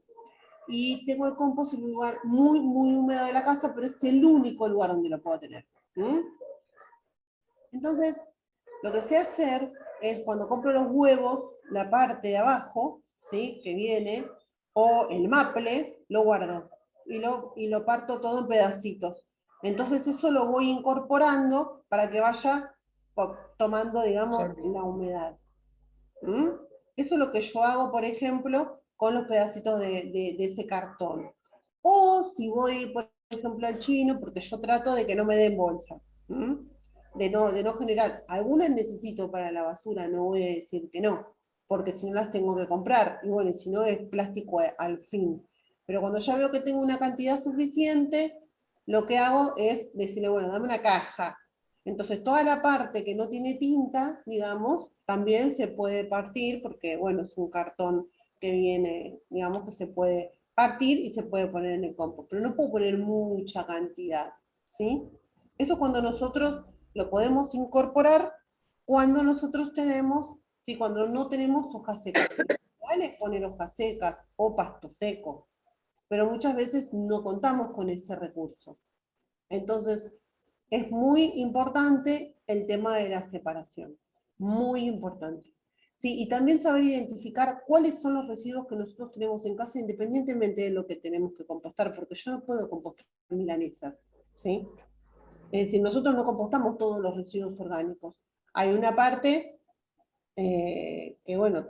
Y tengo el compost en un lugar muy, muy húmedo de la casa, pero es el único lugar donde lo puedo tener. Entonces, lo que sé hacer es cuando compro los huevos, la parte de abajo, ¿sí? Que viene, o el maple, lo guardo. Y lo parto todo en pedacitos. Entonces eso lo voy incorporando para que vaya tomando, digamos, la humedad. Eso es lo que yo hago, por ejemplo, con los pedacitos de ese cartón. O si voy, por ejemplo, al chino, porque yo trato de que no me den bolsa. De no generar. Algunas necesito para la basura, no voy a decir que no, porque si no las tengo que comprar. Y bueno, si no es plástico al fin. Pero cuando ya veo que tengo una cantidad suficiente, lo que hago es decirle, bueno, dame una caja. Entonces toda la parte que no tiene tinta, digamos, también se puede partir, porque bueno, es un cartón que viene, digamos, que se puede partir y se puede poner en el compost. Pero no puedo poner mucha cantidad, ¿sí? Eso cuando nosotros lo podemos incorporar, cuando nosotros tenemos, ¿sí? Cuando no tenemos hojas secas. Vale poner hojas secas o pasto seco, pero muchas veces no contamos con ese recurso. Entonces, es muy importante el tema de la separación, muy importante. Sí, y también saber identificar cuáles son los residuos que nosotros tenemos en casa, independientemente de lo que tenemos que compostar, porque yo no puedo compostar milanesas, ¿sí? Es decir, nosotros no compostamos todos los residuos orgánicos. Hay una parte que bueno,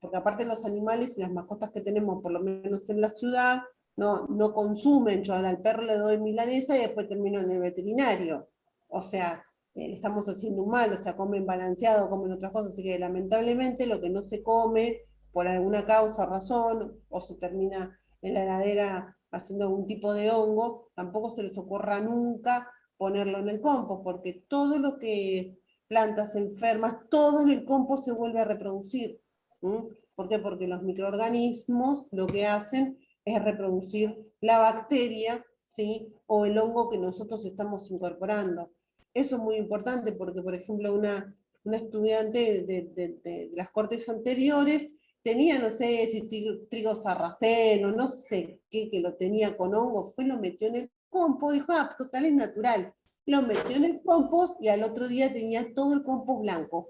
porque aparte los animales y las mascotas que tenemos, por lo menos en la ciudad, no consumen. Yo al perro le doy milanesa y después termino en el veterinario. O sea, le estamos haciendo un mal, o sea, comen balanceado, comen otras cosas, así que lamentablemente lo que no se come, por alguna causa o razón, o se termina en la heladera haciendo algún tipo de hongo, tampoco se les ocurra nunca ponerlo en el compost, porque todo lo que es plantas enfermas, todo en el compost se vuelve a reproducir. ¿Por qué? Porque los microorganismos lo que hacen es reproducir la bacteria, ¿sí? O el hongo que nosotros estamos incorporando. Eso es muy importante porque, por ejemplo, una estudiante de las cortes anteriores tenía, no sé, si trigo sarraceno, no sé qué, que lo tenía con hongo, fue y lo metió en el compost, dijo, ah, total es natural. Lo metió en el compost y al otro día tenía todo el compost blanco.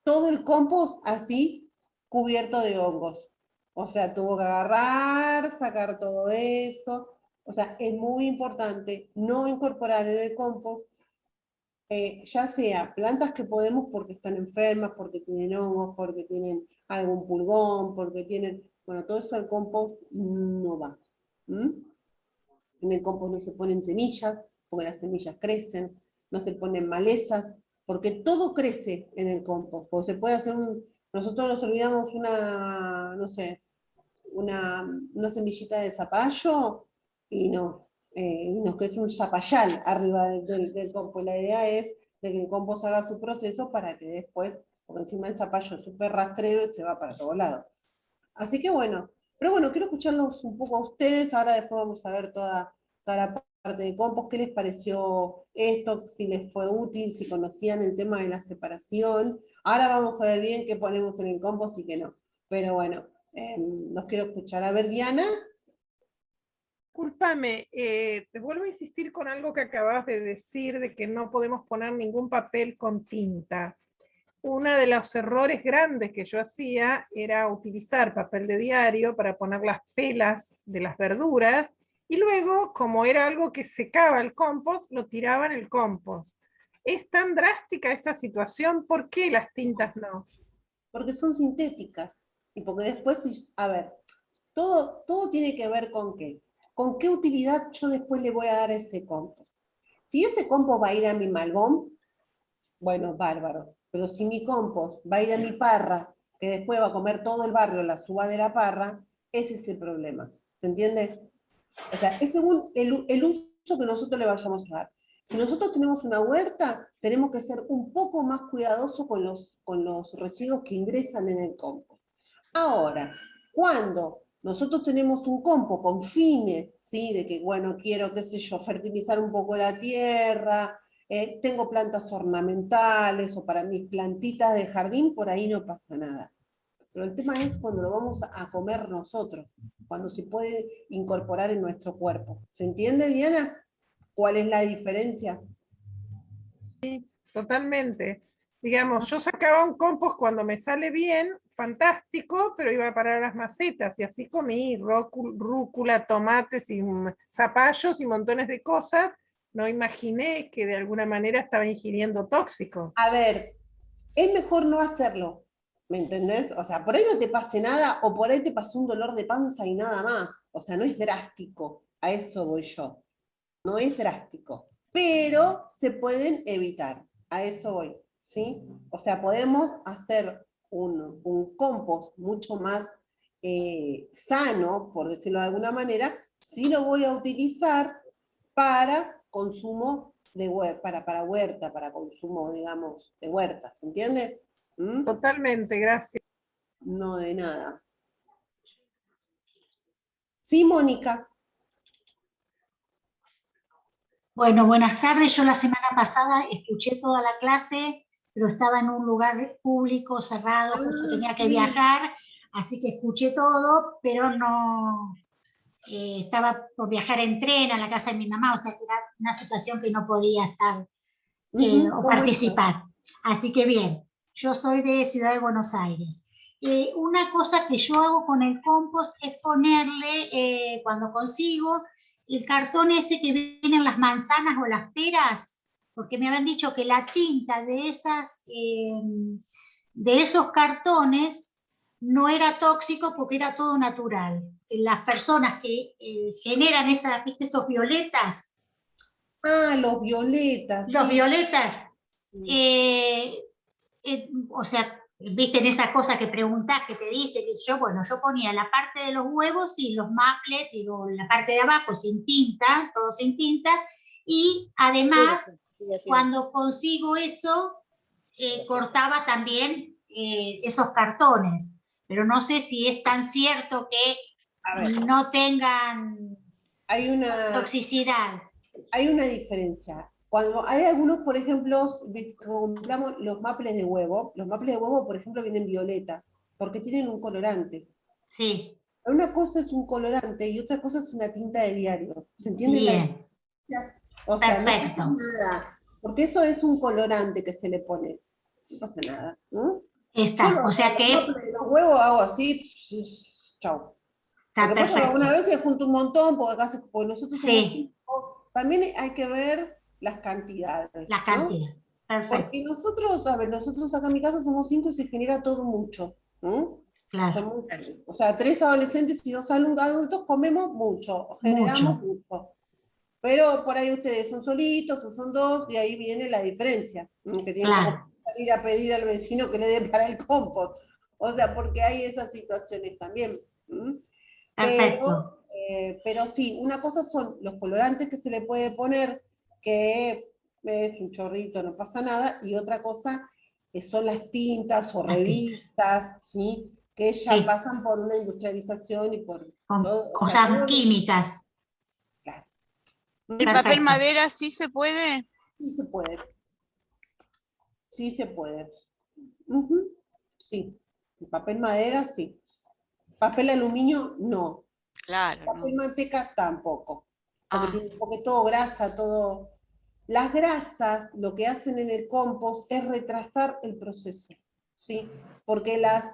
Todo el compost así, cubierto de hongos. O sea, tuvo que agarrar, sacar todo eso. O sea, es muy importante no incorporar en el compost, ya sea plantas que podemos porque están enfermas, porque tienen hongos, porque tienen algún pulgón, porque tienen... Bueno, todo eso al compost no va. En el compost no se ponen semillas, porque las semillas crecen, no se ponen malezas, porque todo crece en el compost. Porque se puede hacer nosotros nos olvidamos una, no sé, una semillita de zapallo y nos queda un zapallal arriba del compost. La idea es de que el compost haga su proceso para que después, porque encima el zapallo es súper rastrero y se va para todos lados. Así que bueno, pero bueno, quiero escucharlos un poco a ustedes, ahora después vamos a ver toda la parte de compost, qué les pareció esto, si les fue útil, si conocían el tema de la separación. Ahora vamos a ver bien qué ponemos en el compost y qué no. Pero bueno, los quiero escuchar. A ver, Diana. Discúlpame, te vuelvo a insistir con algo que acabas de decir, de que no podemos poner ningún papel con tinta. Uno de los errores grandes que yo hacía era utilizar papel de diario para poner las pelas de las verduras, y luego, como era algo que secaba el compost, lo tiraba en el compost. ¿Es tan drástica esa situación? ¿Por qué las tintas no? Porque son sintéticas. Y porque después, a ver, todo tiene que ver con qué. ¿Con qué utilidad yo después le voy a dar a ese compost? Si ese compost va a ir a mi malbón, bueno, bárbaro. Pero si mi compost va a ir a mi parra, que después va a comer todo el barrio la suba de la parra, ese es el problema. ¿Se entiende? O sea, es según el uso que nosotros le vayamos a dar. Si nosotros tenemos una huerta, tenemos que ser un poco más cuidadosos con los residuos que ingresan en el compost. Ahora, cuando nosotros tenemos un compost con fines, ¿sí? De que, bueno, quiero, qué sé yo, fertilizar un poco la tierra, tengo plantas ornamentales, o para mis plantitas de jardín, por ahí no pasa nada. Pero el tema es cuando lo vamos a comer nosotros, cuando se puede incorporar en nuestro cuerpo. ¿Se entiende, Diana? ¿Cuál es la diferencia? Sí, totalmente. Digamos, yo sacaba un compost cuando me sale bien, fantástico, pero iba a parar a las macetas, y así comí rúcula, tomates y zapallos y montones de cosas. No imaginé que de alguna manera estaba ingiriendo tóxicos. A ver, es mejor no hacerlo, ¿me entendés? O sea, por ahí no te pase nada, o por ahí te pasó un dolor de panza y nada más. O sea, no es drástico, a eso voy yo. No es drástico, pero se pueden evitar, a eso voy, ¿sí? O sea, podemos hacer un compost mucho más sano, por decirlo de alguna manera, si lo voy a utilizar para consumo de huerta, para huerta, para consumo, digamos, de huerta, ¿se entiende? ¿Mm? Totalmente, gracias. No, de nada. Sí, Mónica. Bueno, buenas tardes. Yo la semana pasada escuché toda la clase, pero estaba en un lugar público, cerrado, justo tenía que viajar, así que escuché todo, pero no... estaba por viajar en tren a la casa de mi mamá, o sea que era una situación que no podía estar o participar. Así que bien, yo soy de Ciudad de Buenos Aires. Una cosa que yo hago con el compost es ponerle, cuando consigo, el cartón ese que vienen las manzanas o las peras, porque me habían dicho que la tinta de esos cartones no era tóxico porque era todo natural. Las personas que generan ¿viste esos violetas? Ah, los violetas. Los sí. violetas. O sea, viste en esas cosas que preguntás, que te dice, que yo, bueno, yo ponía la parte de los huevos y los maples, digo, la parte de abajo sin tinta, todo sin tinta, y además, cuando consigo eso, cortaba también esos cartones. Pero no sé si es tan cierto que no tengan toxicidad. Hay una diferencia. Cuando hay algunos, por ejemplo, compramos los maples de huevo, por ejemplo, vienen violetas, porque tienen un colorante. Sí. Una cosa es un colorante y otra cosa es una tinta de diario. ¿Se entiende? Bien. O sea, perfecto. No pasa nada, porque eso es un colorante que se le pone. No pasa nada. ¿No? O sea que... Los huevos hago así, chau. Está Porque pasa que alguna vez se junta un montón, porque nosotros somos 5, también hay que ver las cantidades. La cantidad, ¿no? Perfecto. Porque nosotros acá en mi casa somos 5 y se genera todo mucho. ¿No? Claro. O sea, 3 adolescentes y 2 adultos comemos mucho, generamos mucho. Pero por ahí ustedes son solitos o son 2 y ahí viene la diferencia. Que tienen que salir a pedir al vecino que le dé para el compost. O sea, porque hay esas situaciones también. Perfecto. Pero sí, una cosa son los colorantes que se le puede poner, que es un chorrito, no pasa nada, y otra cosa son las tintas o revistas, ¿sí? Que ya pasan por una industrialización y por todo, o sea, Cosas químicas. Claro. ¿El papel madera sí se puede? Sí se puede. Sí se puede. Sí. El papel madera, sí. Papel aluminio, no. Claro. Papel manteca, tampoco. Porque todo grasa, todo... Las grasas lo que hacen en el compost es retrasar el proceso, ¿sí? Porque las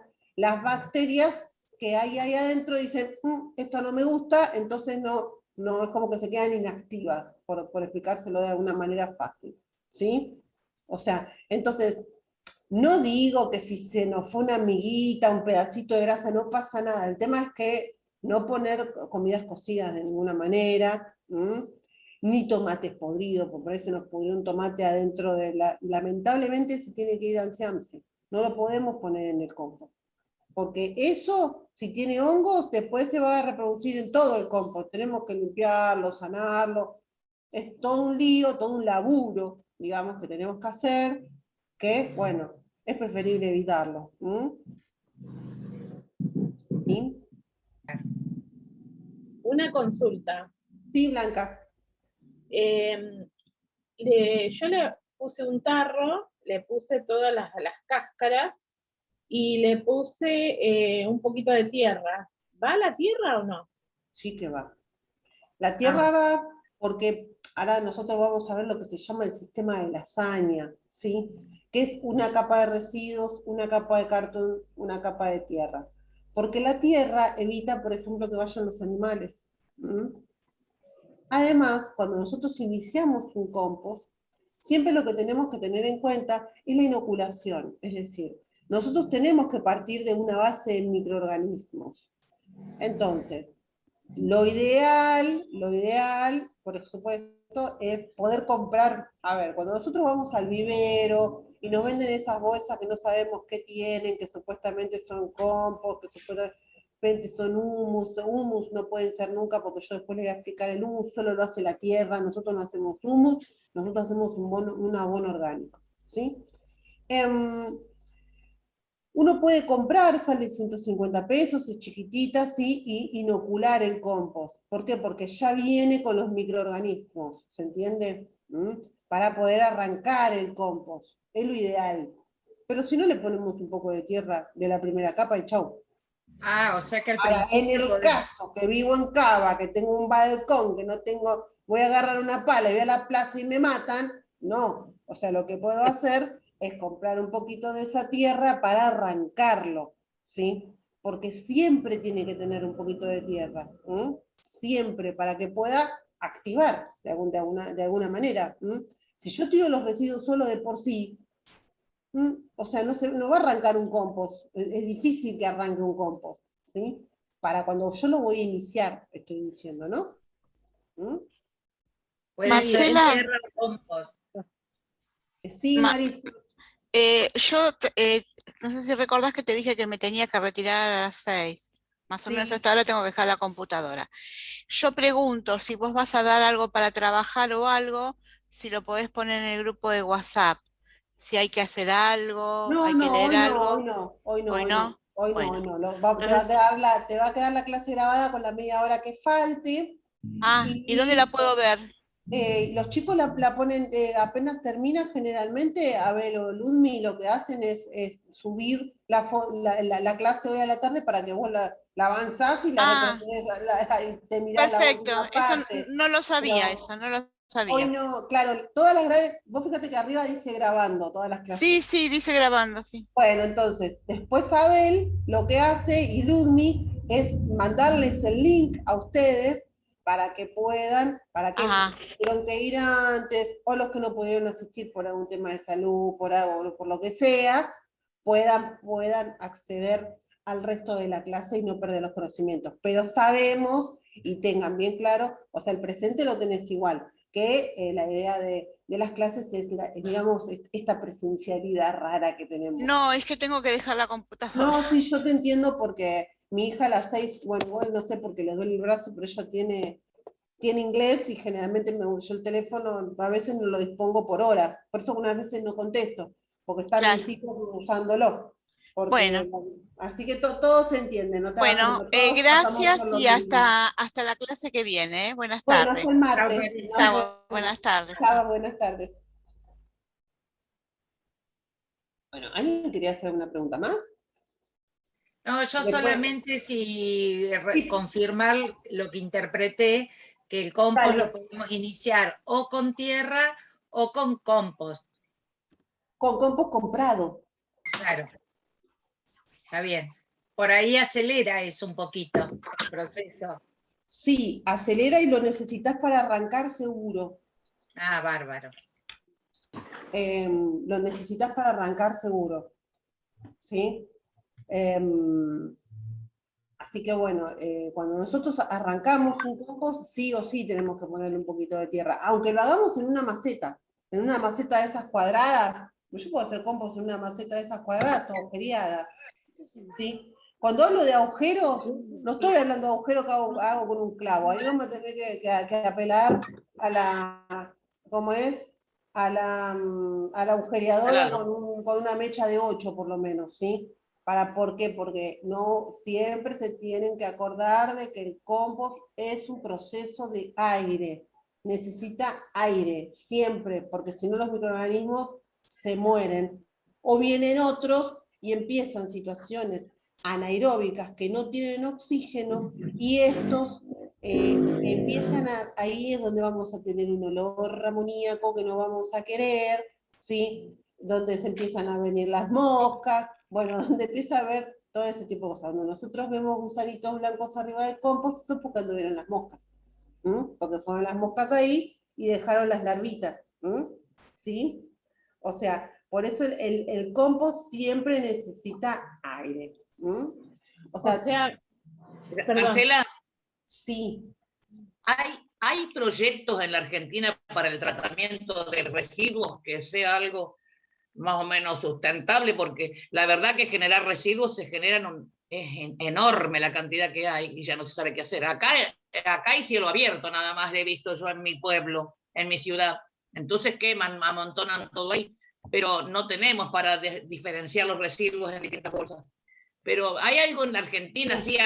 bacterias que hay ahí adentro dicen, esto no me gusta, entonces no es como que se quedan inactivas, por explicárselo de alguna manera fácil, ¿sí? O sea, entonces, no digo que si se nos fue una amiguita, un pedacito de grasa, no pasa nada. El tema es que no poner comidas cocidas de ninguna manera, ni tomates podridos, porque por eso nos pudrió un tomate adentro de lamentablemente se tiene que ir al Ciamse. No lo podemos poner en el compost. Porque eso, si tiene hongos, después se va a reproducir en todo el compost. Tenemos que limpiarlo, sanarlo. Es todo un lío, todo un laburo, digamos, que tenemos que hacer, que, bueno, es preferible evitarlo. ¿Sí? Una consulta. Sí, Blanca. Yo le puse un tarro, le puse todas las cáscaras y le puse un poquito de tierra. ¿Va la tierra o no? Sí que va. La tierra va porque ahora nosotros vamos a ver lo que se llama el sistema de lasaña, ¿sí? Que es una capa de residuos, una capa de cartón, una capa de tierra. Porque la tierra evita, por ejemplo, que vayan los animales. Además, cuando nosotros iniciamos un compost, siempre lo que tenemos que tener en cuenta es la inoculación. Es decir, nosotros tenemos que partir de una base de microorganismos. Entonces, lo ideal, por supuesto, es poder comprar, a ver, cuando nosotros vamos al vivero y nos venden esas bolsas que no sabemos qué tienen, que supuestamente son compost, que supuestamente son humus no pueden ser nunca, porque yo después les voy a explicar, el humus solo lo hace la tierra, nosotros no hacemos humus, nosotros hacemos un abono orgánico, ¿sí? Uno puede comprar, sale 150 pesos, es chiquitita, ¿sí? Y inocular el compost. ¿Por qué? Porque ya viene con los microorganismos, ¿se entiende? Para poder arrancar el compost. Es lo ideal. Pero si no le ponemos un poco de tierra de la primera capa y chau. O sea que al Ahora, en principio... el caso que vivo en Cava, que tengo un balcón, que no tengo, voy a agarrar una pala y voy a la plaza y me matan, no. O sea, lo que puedo hacer es comprar un poquito de esa tierra para arrancarlo, ¿sí? Porque siempre tiene que tener un poquito de tierra, siempre, para que pueda activar de alguna manera. Si yo tiro los residuos solo de por sí, o sea, no va a arrancar un compost, es difícil que arranque un compost, ¿sí? Para cuando yo lo voy a iniciar, estoy diciendo, ¿no? Marcela. Sí, Marisa. Yo, no sé si recordás que te dije que me tenía que retirar a las 6. Más o menos hasta ahora tengo que dejar la computadora. Yo pregunto si vos vas a dar algo para trabajar o algo, si lo podés poner en el grupo de WhatsApp. Si hay que hacer algo, hay que leer algo. Hoy no. Te va a quedar la clase grabada con la media hora que falte. ¿Y dónde la puedo ver? Los chicos la ponen, apenas terminan generalmente, a ver, Ludmi lo que hacen es subir la clase hoy a la tarde para que vos la avanzás y la te mirás. Perfecto, eso no lo sabía, no lo sabía. Hoy no, claro, todas las graves, vos fíjate que arriba dice grabando todas las clases. Sí, dice grabando, sí. Bueno, entonces, después Abel lo que hace, y Ludmi, es mandarles el link a ustedes para que puedan, para que tuvieron que ir antes, o los que no pudieron asistir por algún tema de salud, por lo que sea, puedan acceder al resto de la clase y no perder los conocimientos. Pero sabemos, y tengan bien claro, o sea, el presente lo tenés igual, que la idea de las clases es, digamos, esta presencialidad rara que tenemos. No, es que tengo que dejar la computadora. No, sí, yo te entiendo porque mi hija a las 6, bueno, igual no sé porque le duele el brazo, pero ella tiene inglés y generalmente yo el teléfono a veces no lo dispongo por horas, por eso algunas veces no contesto, porque están mis hijos usándolo. Bueno. Así que todo se entiende. ¿No? Bueno, gracias y hasta la clase que viene. Buenas tardes. Hasta el martes. Chao, buenas tardes. Chao, buenas tardes. Bueno, ¿alguien quería hacer una pregunta más? No, yo solamente confirmar lo que interpreté, que el compost lo podemos iniciar o con tierra o con compost. Con compost comprado. Claro. Está bien. Por ahí acelera eso un poquito, el proceso. Sí, acelera y lo necesitas para arrancar seguro. Ah, bárbaro. Lo necesitas para arrancar seguro. ¿Sí? Así que bueno, cuando nosotros arrancamos un compost, sí o sí tenemos que ponerle un poquito de tierra. Aunque lo hagamos en una maceta de esas cuadradas. Yo puedo hacer compost en una maceta de esas cuadradas, todo agujereada. ¿Sí? Cuando hablo de agujeros, no estoy hablando de agujeros que hago con un clavo. Ahí vamos a tener que apelar a la, ¿cómo es? A la agujereadora con una mecha de 8 por lo menos, ¿sí? ¿Por qué? Porque no siempre se tienen que acordar de que el compost es un proceso de aire. Necesita aire, siempre, porque si no los microorganismos se mueren. O vienen otros y empiezan situaciones anaeróbicas que no tienen oxígeno y estos empiezan ahí es donde vamos a tener un olor amoníaco que no vamos a querer, ¿sí? Donde se empiezan a venir las moscas, bueno, donde empieza a haber todo ese tipo de cosas. Cuando nosotros vemos gusanitos blancos arriba del compost, eso es porque anduvieron las moscas, porque fueron las moscas ahí y dejaron las larvitas, ¿sí? O sea, por eso el compost siempre necesita aire. O sea, Marcela, sí. ¿Hay proyectos en la Argentina para el tratamiento de residuos que sea algo más o menos sustentable? Porque la verdad que generar residuos es enorme la cantidad que hay y ya no se sabe qué hacer. Acá hay cielo abierto, nada más he visto yo en mi pueblo, en mi ciudad. Entonces queman, amontonan todo ahí, pero no tenemos para diferenciar los residuos en distintas bolsas. Pero ¿hay algo en la Argentina así,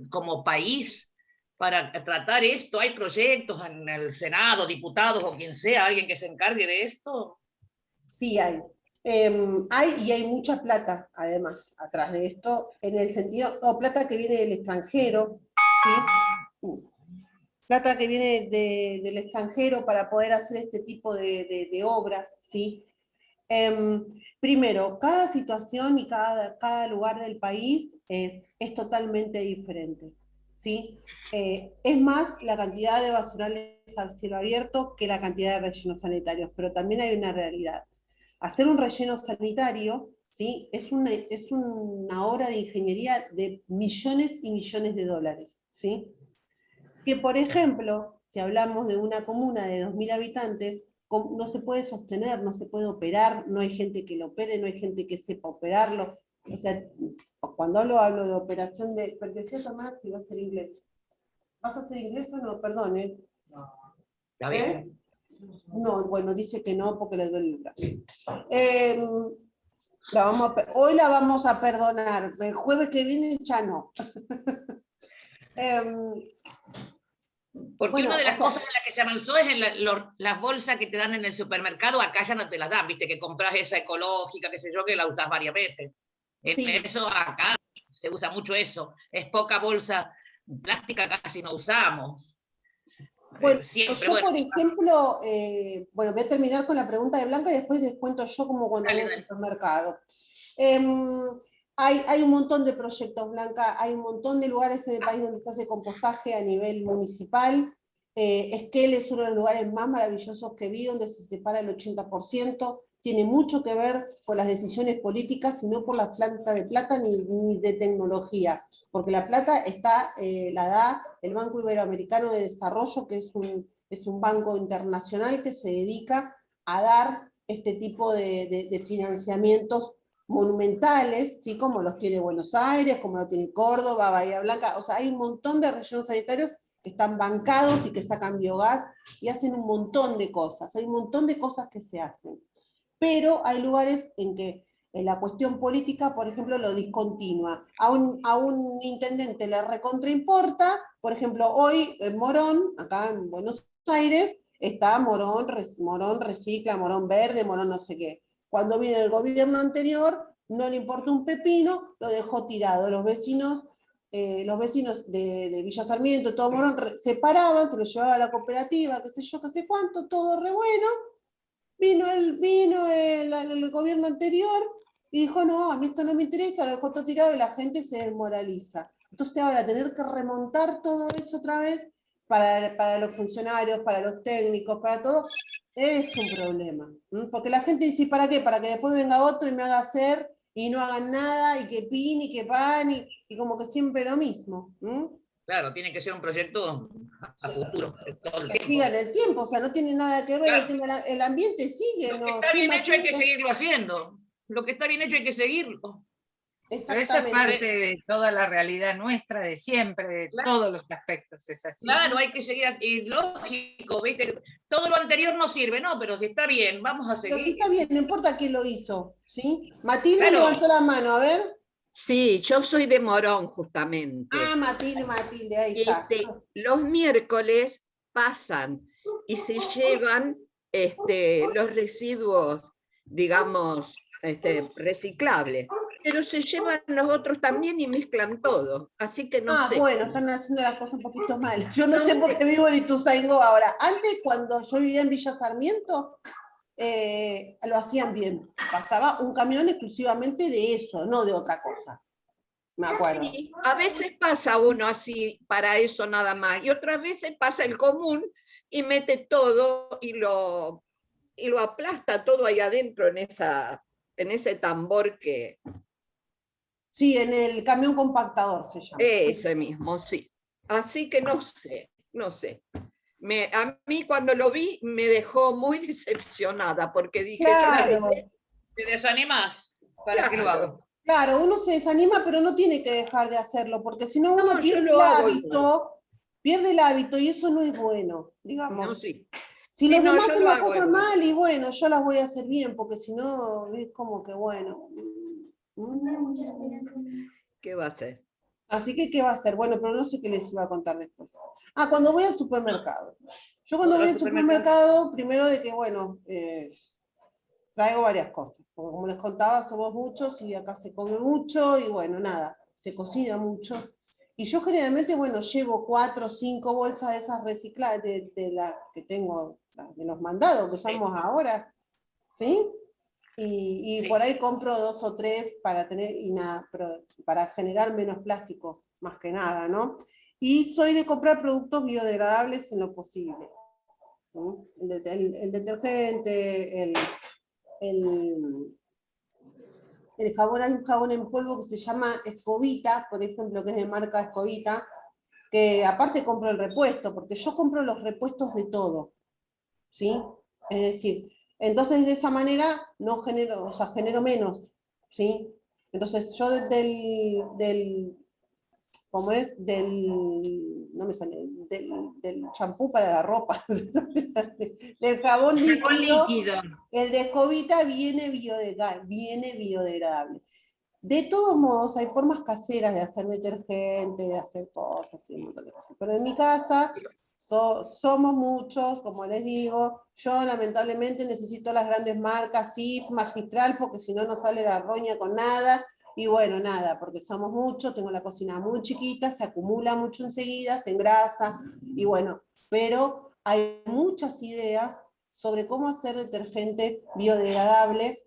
como país para tratar esto? ¿Hay proyectos en el Senado, diputados o quien sea, alguien que se encargue de esto? Sí hay. Hay mucha plata, además, atrás de esto, en el sentido, plata que viene del extranjero, ¿sí? Plata que viene del extranjero para poder hacer este tipo de obras, ¿sí? Primero, cada situación y cada lugar del país es totalmente diferente, ¿sí? Es más la cantidad de basurales al cielo abierto que la cantidad de rellenos sanitarios, pero también hay una realidad. Hacer un relleno sanitario, ¿sí? es una obra de ingeniería de millones y millones de dólares, ¿sí? Que, por ejemplo, si hablamos de una comuna de 2.000 habitantes, no se puede sostener, no se puede operar, no hay gente que lo opere, no hay gente que sepa operarlo. O sea, cuando hablo de operación de... Porque decía Tomás que iba a ser inglés. ¿Vas a hacer inglés o no? Perdón, ¿eh? No. ¿Está bien? No, bueno, dice que no porque le duele el brazo. Hoy la vamos a perdonar, el jueves que viene ya no. Porque una de las cosas en las que se avanzó es en las bolsas que te dan en el supermercado, acá ya no te las dan, viste, que compras esa ecológica, qué sé yo, que la usas varias veces. Sí. Eso acá se usa mucho eso. Es poca bolsa plástica, casi no usamos. Bueno, por ejemplo, voy a terminar con la pregunta de Blanca y después les cuento yo como cuando voy al supermercado. Hay un montón de proyectos, Blanca, hay un montón de lugares en el país donde se hace compostaje a nivel municipal. Esquel es uno de los lugares más maravillosos que vi, donde se separa el 80%, tiene mucho que ver con las decisiones políticas y no por la falta de plata ni de tecnología, porque la plata la da el Banco Iberoamericano de Desarrollo, que es un banco internacional que se dedica a dar este tipo de financiamientos monumentales, ¿sí? Como los tiene Buenos Aires, como lo tiene Córdoba, Bahía Blanca, o sea, hay un montón de rellenos sanitarios que están bancados y que sacan biogás y hacen un montón de cosas, hay un montón de cosas que se hacen. Pero hay lugares en que la cuestión política, por ejemplo, lo discontinúa. A un intendente le recontraimporta, por ejemplo, hoy en Morón, acá en Buenos Aires, está Morón recicla, Morón verde, Morón no sé qué. Cuando vino el gobierno anterior, no le importó un pepino, lo dejó tirado. Los vecinos de Villa Sarmiento, todo Morón, se paraban, se lo llevaba a la cooperativa, qué sé yo, qué sé cuánto, todo re bueno. Vino el gobierno anterior y dijo, no, a mí esto no me interesa, lo dejó todo tirado y la gente se desmoraliza. Entonces ahora tener que remontar todo eso otra vez para los funcionarios, para los técnicos, para todo, es un problema. Porque la gente dice, ¿para qué? Para que después venga otro y me haga hacer y no hagan nada, y que pin, y que pan, y como que siempre lo mismo. Claro, tiene que ser un proyecto a futuro. Todo el que siga en el tiempo, o sea, no tiene nada que ver, claro. El ambiente sigue. Lo que está bien hecho hay que seguirlo haciendo. Lo que está bien hecho hay que seguirlo. Pero esa es parte de toda la realidad nuestra, de siempre, de todos los aspectos, es así. Claro, hay que seguir, y lógico, ¿viste? Todo lo anterior no sirve, no, pero si está bien, vamos a seguir. Pero si está bien, no importa quién lo hizo, ¿sí? Matilde levantó la mano, a ver. Sí, yo soy de Morón, justamente. Ah, Matilde, ahí está. Los miércoles pasan y se llevan los residuos, digamos, reciclables. Pero se llevan los otros también y mezclan todo, así que no sé. Ah, bueno, están haciendo las cosas un poquito mal. Yo no sé por qué vivo en Ituzaingó ahora. Antes, cuando yo vivía en Villa Sarmiento, lo hacían bien. Pasaba un camión exclusivamente de eso, no de otra cosa. Me acuerdo. Sí, a veces pasa uno así para eso nada más, y otras veces pasa el común y mete todo y lo aplasta todo ahí adentro en ese tambor que... Sí, en el camión compactador se llama. Ese mismo, sí. Así que no sé. A mí cuando lo vi me dejó muy decepcionada porque dije... Claro. Te desanimas, ¿para qué lo hago? Claro, uno se desanima, pero no tiene que dejar de hacerlo, porque si no uno pierde el hábito y eso no es bueno, digamos. No, sí. Si los demás hacen las cosas mal, y bueno, yo las voy a hacer bien, porque si no, es como que bueno. ¿Qué va a hacer? Así que, ¿qué va a hacer? Bueno, pero no sé qué les iba a contar después. Ah, cuando voy al supermercado. Yo cuando voy al supermercado, primero de que, bueno, traigo varias cosas. Porque como les contaba, somos muchos y acá se come mucho y bueno, nada, se cocina mucho. Y yo generalmente, bueno, llevo 4 o 5 bolsas de esas recicladas, de las que tengo, de los mandados que usamos ahora, ¿sí? Y por ahí compro 2 o 3 para tener, y nada, pero para generar menos plástico, más que nada, ¿no? Y soy de comprar productos biodegradables en lo posible. ¿Sí? El detergente, el jabón, hay un jabón en polvo que se llama Escobita, por ejemplo, que es de marca Escobita, que aparte compro el repuesto, porque yo compro los repuestos de todo, ¿sí? Es decir, entonces de esa manera no genero, o sea, genero menos, ¿sí? Entonces yo no me sale, del champú para la ropa, del jabón líquido, el de Escobita viene biodegradable. De todos modos, hay formas caseras de hacer detergente, de hacer cosas, y un montón de cosas. Pero en mi casa somos muchos, como les digo, yo lamentablemente necesito las grandes marcas, SIF, Magistral, porque si no, no sale la roña con nada. Y bueno, nada, porque somos muchos, tengo la cocina muy chiquita, se acumula mucho enseguida, se engrasa, y bueno, pero hay muchas ideas sobre cómo hacer detergente biodegradable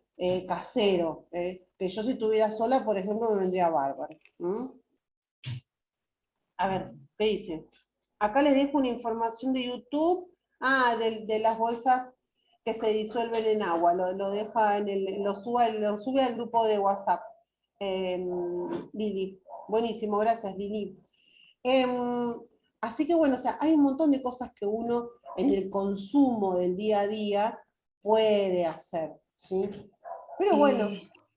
casero, que yo si estuviera sola, por ejemplo, me vendría bárbaro. A ver, ¿qué dice? Acá les dejo una información de YouTube, de las bolsas que se disuelven en agua, lo deja lo sube al grupo de WhatsApp. Lili, buenísimo, gracias Lili. Así que bueno, o sea, hay un montón de cosas que uno en el consumo del día a día puede hacer, ¿sí? Pero bueno,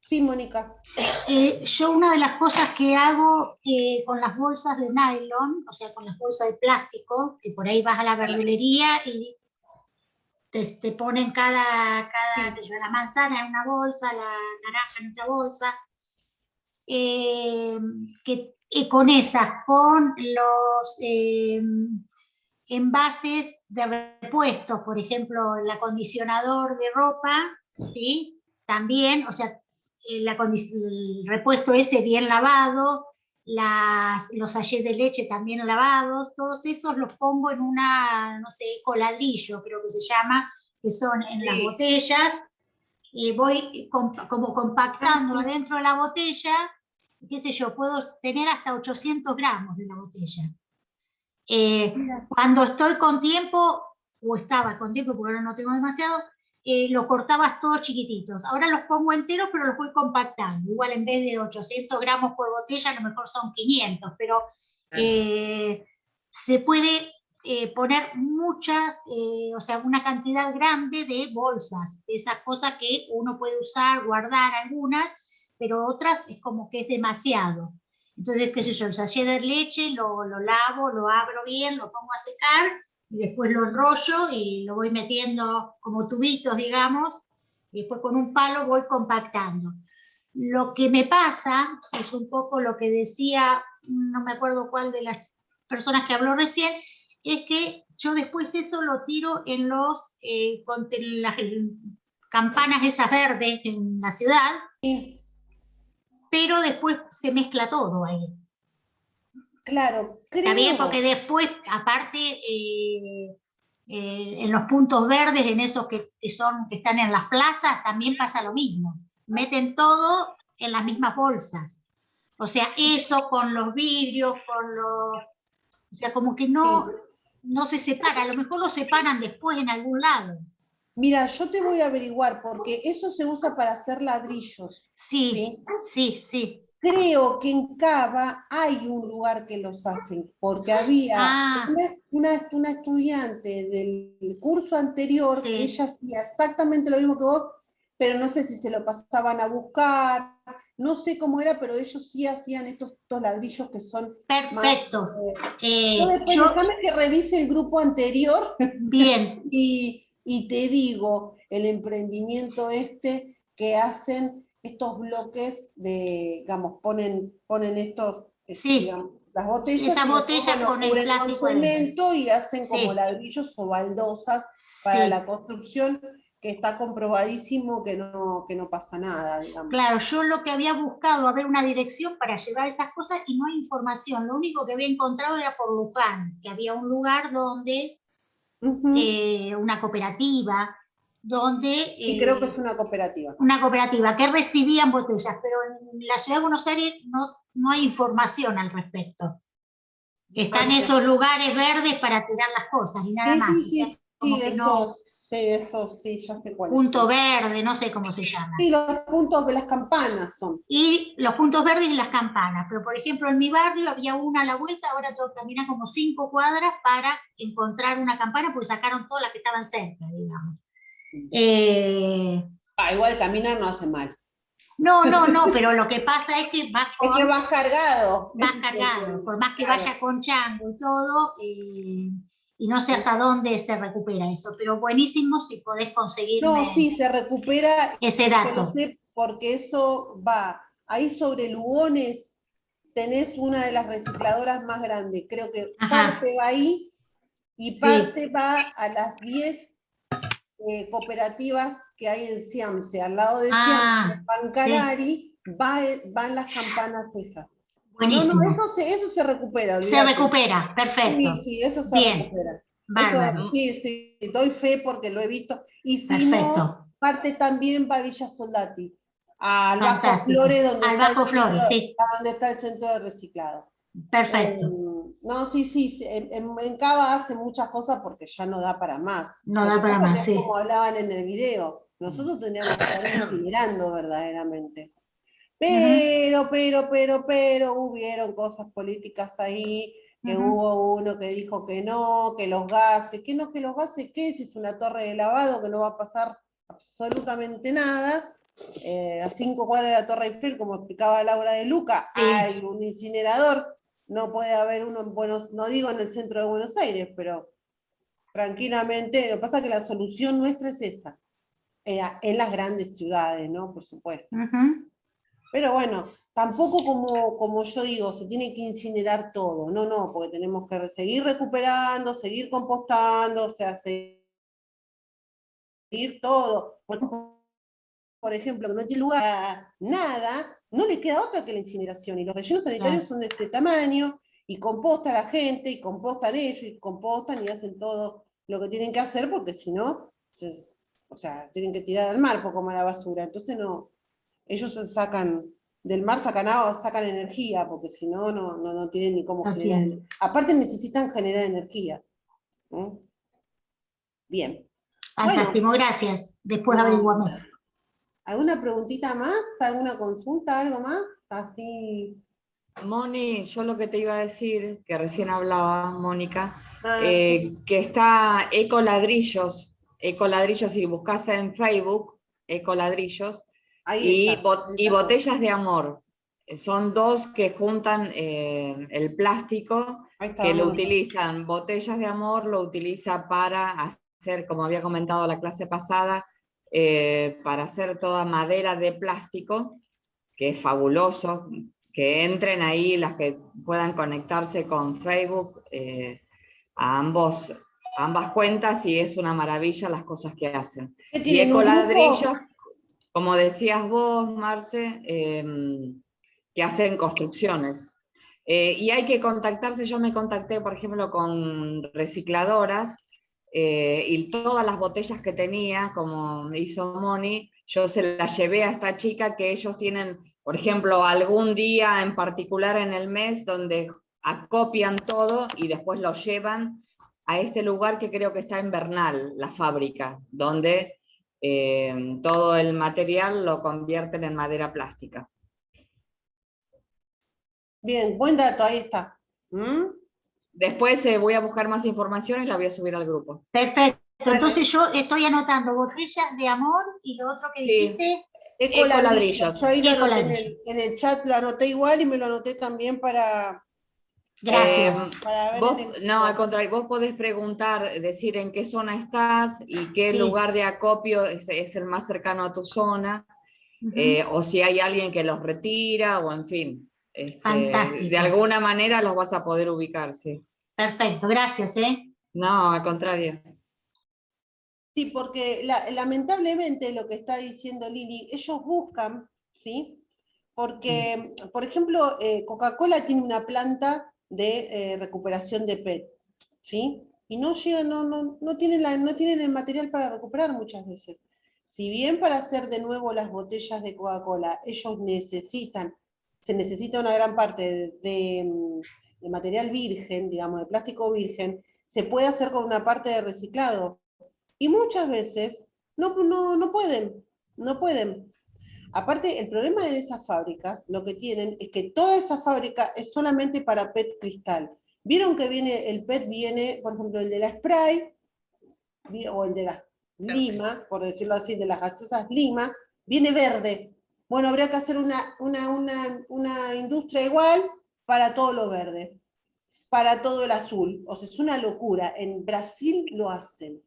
sí, Mónica. Yo una de las cosas que hago con las bolsas de nylon, o sea, con las bolsas de plástico, que por ahí vas a la verdulería y te ponen cada la manzana en una bolsa, la naranja en otra bolsa, con esas, con los envases de repuestos, por ejemplo, el acondicionador de ropa, ¿sí? También, o sea, el repuesto ese bien lavado, los sachets de leche también lavados, todos esos los pongo en una, no sé, coladrillo, creo que se llama, que son en las botellas, y voy como compactando adentro de la botella, qué sé yo, puedo tener hasta 800 gramos de la botella. Cuando estoy con tiempo, o estaba con tiempo porque ahora no tengo demasiado, los cortabas todos chiquititos. Ahora los pongo enteros, pero los voy compactando. Igual en vez de 800 gramos por botella, a lo mejor son 500, pero se puede poner o sea, una cantidad grande de bolsas, de esas cosas que uno puede usar, guardar algunas, pero otras es como que es demasiado. Entonces, qué sé yo, el sachet de leche lo lavo, lo abro bien, lo pongo a secar, y después lo enrollo y lo voy metiendo como tubitos, digamos, y después con un palo voy compactando. Lo que me pasa, es un poco lo que decía, no me acuerdo cuál de las personas que habló recién, es que yo después eso lo tiro en las campanas esas verdes en la ciudad, pero después se mezcla todo ahí. Claro, creo. Está bien, porque después, aparte, en los puntos verdes, en esos que están en las plazas, también pasa lo mismo. Meten todo en las mismas bolsas. O sea, eso con los vidrios, o sea, como que no se separa. A lo mejor lo separan después en algún lado. Mira, yo te voy a averiguar, porque eso se usa para hacer ladrillos. Sí. Creo que en Cava hay un lugar que los hacen, porque había una estudiante del curso anterior, que ella hacía exactamente lo mismo que vos, pero no sé si se lo pasaban a buscar, no sé cómo era, pero ellos sí hacían estos ladrillos que son perfecto. Déjame que revise el grupo anterior. Bien. y te digo, el emprendimiento que hacen estos bloques de, digamos, ponen estos, digamos, las botellas, esas botellas con el plástico con cemento y hacen como ladrillos o baldosas para la construcción, que está comprobadísimo que no pasa nada, digamos. Claro, yo lo que había buscado, una dirección para llevar esas cosas y no hay información. Lo único que había encontrado era por Luján, que había un lugar donde, una cooperativa, donde... Y creo que es una cooperativa. Una cooperativa, que recibían botellas, pero en la ciudad de Buenos Aires no hay información al respecto. Están esos lugares verdes para tirar las cosas y nada más. Eso sí, ya sé cuál es. Punto verde, no sé cómo se llama. Sí, los puntos de las campanas son. Y los puntos verdes y las campanas. Pero, por ejemplo, en mi barrio había una a la vuelta, ahora tengo que caminar como 5 cuadras para encontrar una campana, porque sacaron todas las que estaban cerca, digamos. Igual caminar no hace mal. No, pero lo que pasa es que vas es que vas cargado. Vas cargado, por más que vaya con chango y todo, y no sé hasta dónde se recupera eso, pero buenísimo si podés conseguir. No, sí, se recupera ese dato. Lo sé porque eso va. Ahí sobre Lugones tenés una de las recicladoras más grandes. Creo que parte va ahí y parte va a las 10 cooperativas que hay en Siamse, al lado de Siamse, Pancarari, van las campanas esas. Buenísimo. No, eso se recupera. Se recupera, perfecto. Sí, eso se recupera. Eso, sí, doy fe porque lo he visto. Y si no, parte también va a Villa Soldati, al Bajo Flores, donde está el centro de reciclado. Perfecto. No, sí, en Cava hace muchas cosas porque ya no da para más. No da para más, sí. Como hablaban en el video, nosotros tendríamos que estar incinerando verdaderamente. Pero hubieron cosas políticas ahí, que hubo uno que dijo que no, que los gases, que los gases, ¿qué? Si es una torre de lavado que no va a pasar absolutamente nada. A 5 cuadras de la Torre Eiffel, como explicaba Laura de Luca, hay un incinerador, no puede haber uno en no digo en el centro de Buenos Aires, pero tranquilamente, lo que pasa es que la solución nuestra es esa, en las grandes ciudades, ¿no? Por supuesto. Pero bueno, tampoco como yo digo, se tiene que incinerar todo, no, porque tenemos que seguir recuperando, seguir compostando, o sea, seguir todo. Por ejemplo, que no tiene lugar nada, no le queda otra que la incineración, y los rellenos sanitarios son de este tamaño, y composta la gente, y compostan ellos, y compostan y hacen todo lo que tienen que hacer, porque si no, o sea, tienen que tirar al mar como a la basura, entonces no, ellos sacan, del mar sacan agua, sacan energía, porque si no, no tienen ni cómo generar, aparte necesitan generar energía. Bien. Fantástico, bueno, gracias, después averiguamos. ¿Alguna preguntita más? ¿Alguna consulta? ¿Algo más? Así. Moni, yo lo que te iba a decir, que recién hablaba Mónica, que está Ecoladrillos, si buscas en Facebook, Ecoladrillos, y Botellas de Amor. Son dos que juntan el plástico, que lo utilizan. Botellas de Amor lo utiliza para hacer, como había comentado la clase pasada, para hacer toda madera de plástico, que es fabuloso, que entren ahí las que puedan conectarse con Facebook a ambas cuentas, y es una maravilla las cosas que hacen. Y Ecoladrillos, como decías vos, Marce, que hacen construcciones. Y hay que contactarse, yo me contacté, por ejemplo, con recicladoras, y todas las botellas que tenía, como hizo Moni, yo se las llevé a esta chica, que ellos tienen, por ejemplo, algún día en particular en el mes donde acopian todo y después lo llevan a este lugar que creo que está en Bernal, la fábrica, donde todo el material lo convierten en madera plástica. Bien, buen dato, ahí está. Después voy a buscar más información y la voy a subir al grupo. Perfecto, entonces yo estoy anotando Botellas de Amor y lo otro que dijiste. Ecoladrillos. Yo ahí lo anoté en el chat, lo anoté igual y me lo anoté también para... Gracias. No, al contrario, vos podés preguntar, decir en qué zona estás y qué lugar de acopio es el más cercano a tu zona, o si hay alguien que los retira, o en fin. De alguna manera los vas a poder ubicar, sí. Perfecto, gracias. No, al contrario. Sí, porque lamentablemente lo que está diciendo Lili, ellos buscan, ¿sí? Porque, por ejemplo, Coca-Cola tiene una planta de recuperación de PET, ¿sí? Y no llegan, no tienen el material para recuperar muchas veces. Si bien para hacer de nuevo las botellas de Coca-Cola, ellos se necesita una gran parte de material virgen, digamos, de plástico virgen, se puede hacer con una parte de reciclado. Y muchas veces no pueden. Aparte, el problema de esas fábricas, lo que tienen es que toda esa fábrica es solamente para PET cristal. Vieron que el PET viene, por ejemplo, el de la Spray, o el de la Lima, por decirlo así, de las gaseosas Lima, viene verde. Bueno, habría que hacer una industria igual para todo lo verde, para todo el azul. O sea, es una locura. En Brasil lo hacen,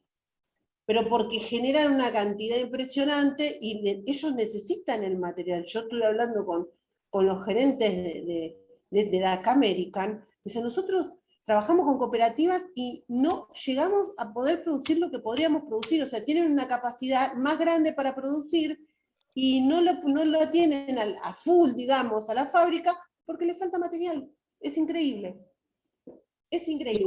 pero porque generan una cantidad impresionante y ellos necesitan el material. Yo estuve hablando con los gerentes de DAC American, dicen, nosotros trabajamos con cooperativas y no llegamos a poder producir lo que podríamos producir, o sea, tienen una capacidad más grande para producir y no lo tienen a full, digamos, a la fábrica, porque les falta material. Es increíble. Es increíble.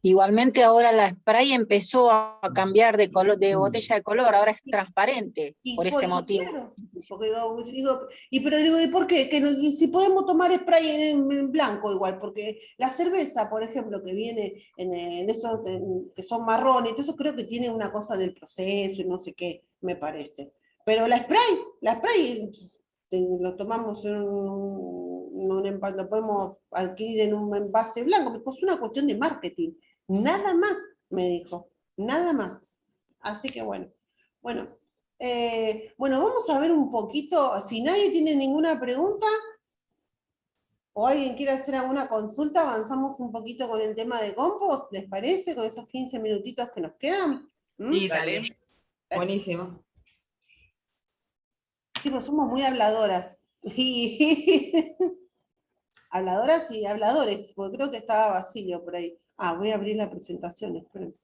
Igualmente ahora la spray empezó a cambiar de color, de botella de color, ahora es transparente, por ese motivo. Claro, porque pero digo, ¿y por qué? Y si podemos tomar spray en blanco igual, porque la cerveza, por ejemplo, que viene en esos que son marrones, eso creo que tiene una cosa del proceso y no sé qué, me parece. Pero la spray lo tomamos lo podemos adquirir en un envase blanco, pues es una cuestión de marketing. Nada más, me dijo, nada más. Así que bueno, vamos a ver un poquito, si nadie tiene ninguna pregunta, o alguien quiere hacer alguna consulta, avanzamos un poquito con el tema de compost, ¿les parece? Con estos 15 minutitos que nos quedan. Sí, dale. Buenísimo. Sí, pues somos muy habladoras. Habladoras y habladores, porque creo que estaba Basilio por ahí. Voy a abrir la presentación, esperen.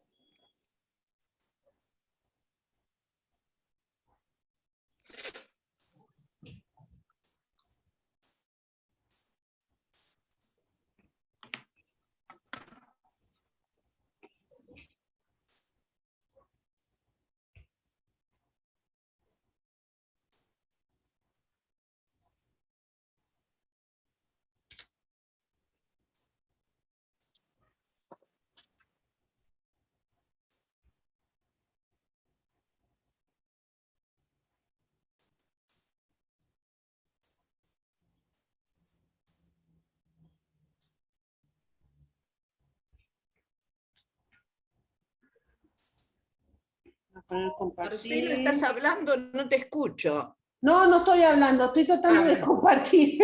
Marcelo, ¿estás hablando? No te escucho. No, no estoy hablando, estoy tratando de compartir.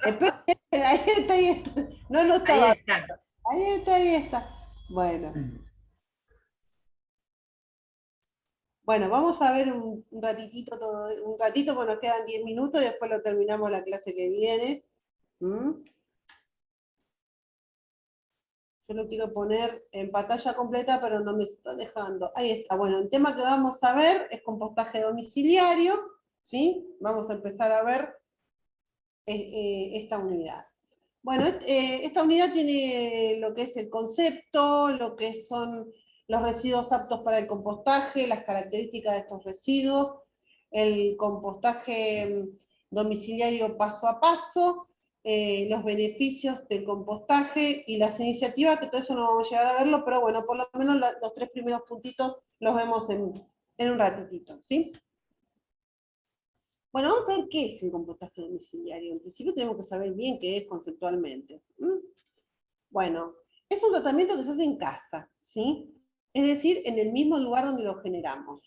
Espera, ahí está. No lo estaba. Ahí está. Bueno. Bueno, vamos a ver un ratito, pues nos quedan 10 minutos y después lo terminamos la clase que viene. Yo lo quiero poner en pantalla completa, pero no me está dejando. Ahí está. Bueno, el tema que vamos a ver es compostaje domiciliario, ¿sí? Vamos a empezar a ver esta unidad. Bueno, esta unidad tiene lo que es el concepto, lo que son los residuos aptos para el compostaje, las características de estos residuos, el compostaje domiciliario paso a paso, los beneficios del compostaje y las iniciativas, que todo eso no vamos a llegar a verlo, pero bueno, por lo menos los 3 primeros puntitos los vemos en un ratitito, ¿sí? Bueno, vamos a ver qué es el compostaje domiciliario. En principio tenemos que saber bien qué es conceptualmente. Bueno, es un tratamiento que se hace en casa, ¿sí? Es decir, en el mismo lugar donde lo generamos.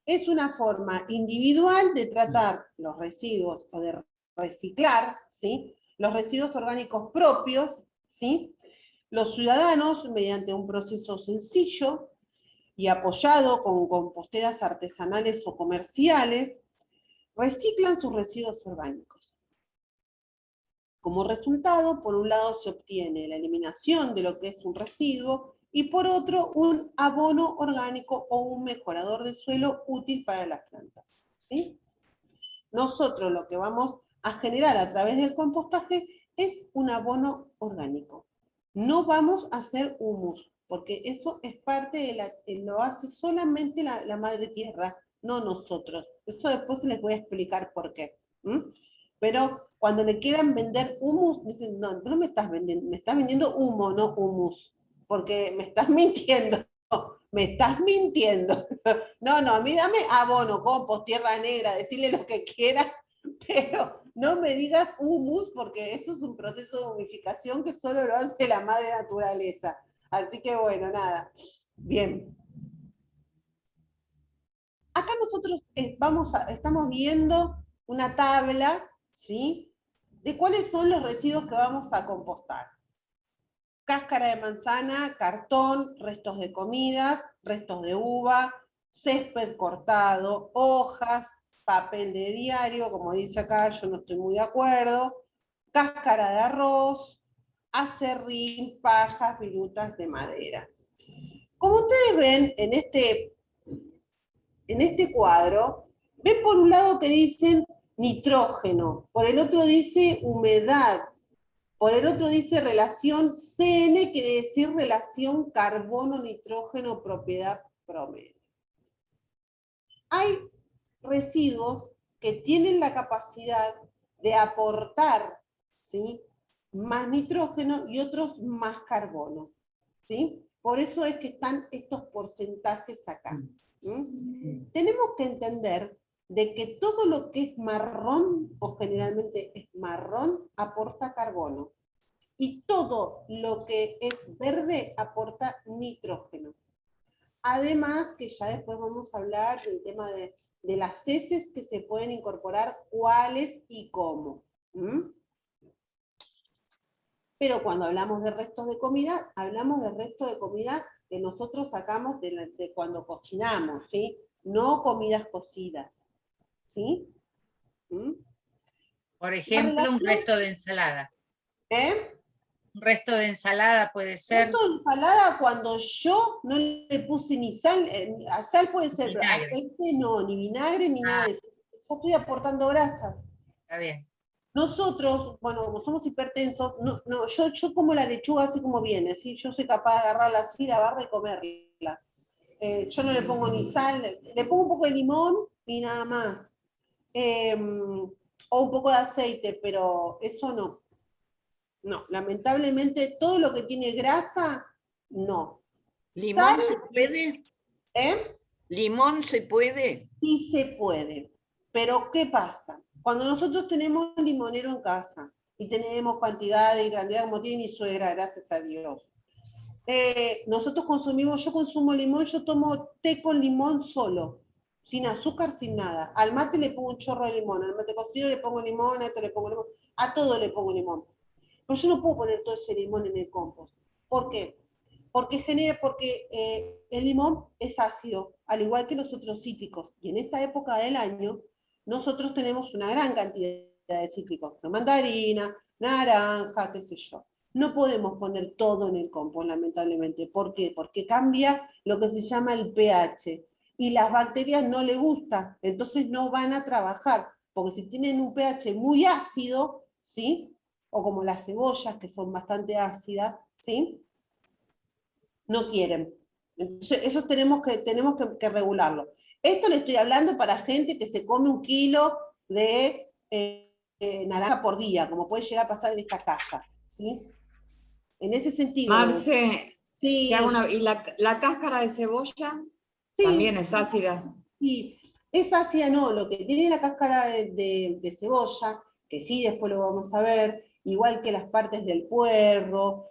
Es una forma individual de tratar los residuos o de reciclar, ¿sí? Los residuos orgánicos propios, ¿sí? Los ciudadanos, mediante un proceso sencillo y apoyado con composteras artesanales o comerciales, reciclan sus residuos orgánicos. Como resultado, por un lado se obtiene la eliminación de lo que es un residuo y por otro un abono orgánico o un mejorador de suelo útil para las plantas, ¿sí? Nosotros lo que vamos a generar a través del compostaje es un abono orgánico. No vamos a hacer humus, porque eso es parte lo hace solamente la madre tierra, no nosotros. Eso después les voy a explicar por qué. Pero cuando le quieran vender humus, dicen, no me estás vendiendo, me estás vendiendo humo, no humus, porque me estás mintiendo. Me estás mintiendo. No, a mí dame abono, compost, tierra negra, decirle lo que quieras, pero no me digas humus, porque eso es un proceso de humificación que solo lo hace la madre naturaleza. Así que bueno, nada. Bien. Acá nosotros estamos viendo una tabla, ¿sí? De cuáles son los residuos que vamos a compostar. Cáscara de manzana, cartón, restos de comidas, restos de uva, césped cortado, hojas, papel de diario, como dice acá, yo no estoy muy de acuerdo, cáscara de arroz, acerrín, pajas, virutas de madera. Como ustedes ven en este cuadro, ven por un lado que dicen nitrógeno, por el otro dice humedad, Por el otro dice relación CN, quiere decir relación carbono-nitrógeno, propiedad promedio. Hay residuos que tienen la capacidad de aportar, ¿sí?, más nitrógeno y otros más carbono, ¿sí? Por eso es que están estos porcentajes acá. Tenemos que entender de que todo lo que es marrón, o generalmente es marrón, aporta carbono. Y todo lo que es verde aporta nitrógeno. Además, que ya después vamos a hablar del tema de las heces que se pueden incorporar, cuáles y cómo. Pero cuando hablamos de restos de comida, hablamos de restos de comida que nosotros sacamos de cuando cocinamos, ¿sí? No comidas cocidas, ¿sí? Por ejemplo, un resto de ensalada. Un resto de ensalada puede ser. Resto de ensalada cuando yo no le puse ni sal, sal puede ser, pero aceite no, ni vinagre, ni nada de eso. Yo estoy aportando grasas. Está bien. Nosotros, bueno, como somos hipertensos, yo como la lechuga así como viene, ¿sí? Yo soy capaz de agarrarla así, la barra y comerla. Yo no le pongo ni sal, le pongo un poco de limón y nada más. O un poco de aceite, pero eso no. No, lamentablemente todo lo que tiene grasa, no. ¿Limón ¿Sal? se puede? ¿Limón se puede? Sí se puede. Pero ¿qué pasa? Cuando nosotros tenemos un limonero en casa y tenemos cantidad como tiene mi suegra, gracias a Dios, nosotros consumimos, yo consumo limón, yo tomo té con limón solo, sin azúcar, sin nada. Al mate le pongo un chorro de limón, al mate cocido le pongo limón, a esto le pongo limón, a todo le pongo limón. Pero yo no puedo poner todo ese limón en el compost. ¿Por qué? Porque el limón es ácido, al igual que los otros cítricos. Y en esta época del año, nosotros tenemos una gran cantidad de cítricos. Mandarina, naranja, qué sé yo. No podemos poner todo en el compost, lamentablemente. ¿Por qué? Porque cambia lo que se llama el pH. Y las bacterias no les gusta, entonces no van a trabajar. Porque si tienen un pH muy ácido, ¿sí?, o como las cebollas, que son bastante ácidas, ¿sí?, no quieren. Entonces, eso tenemos que regularlo. Esto le estoy hablando para gente que se come 1 kilo de naranja por día, como puede llegar a pasar en esta casa, ¿sí? En ese sentido. Marce, sí. ¿y la cáscara de cebolla? Sí. También es ácida. Sí, es ácida, no, lo que tiene la cáscara de cebolla, que sí después lo vamos a ver, igual que las partes del puerro,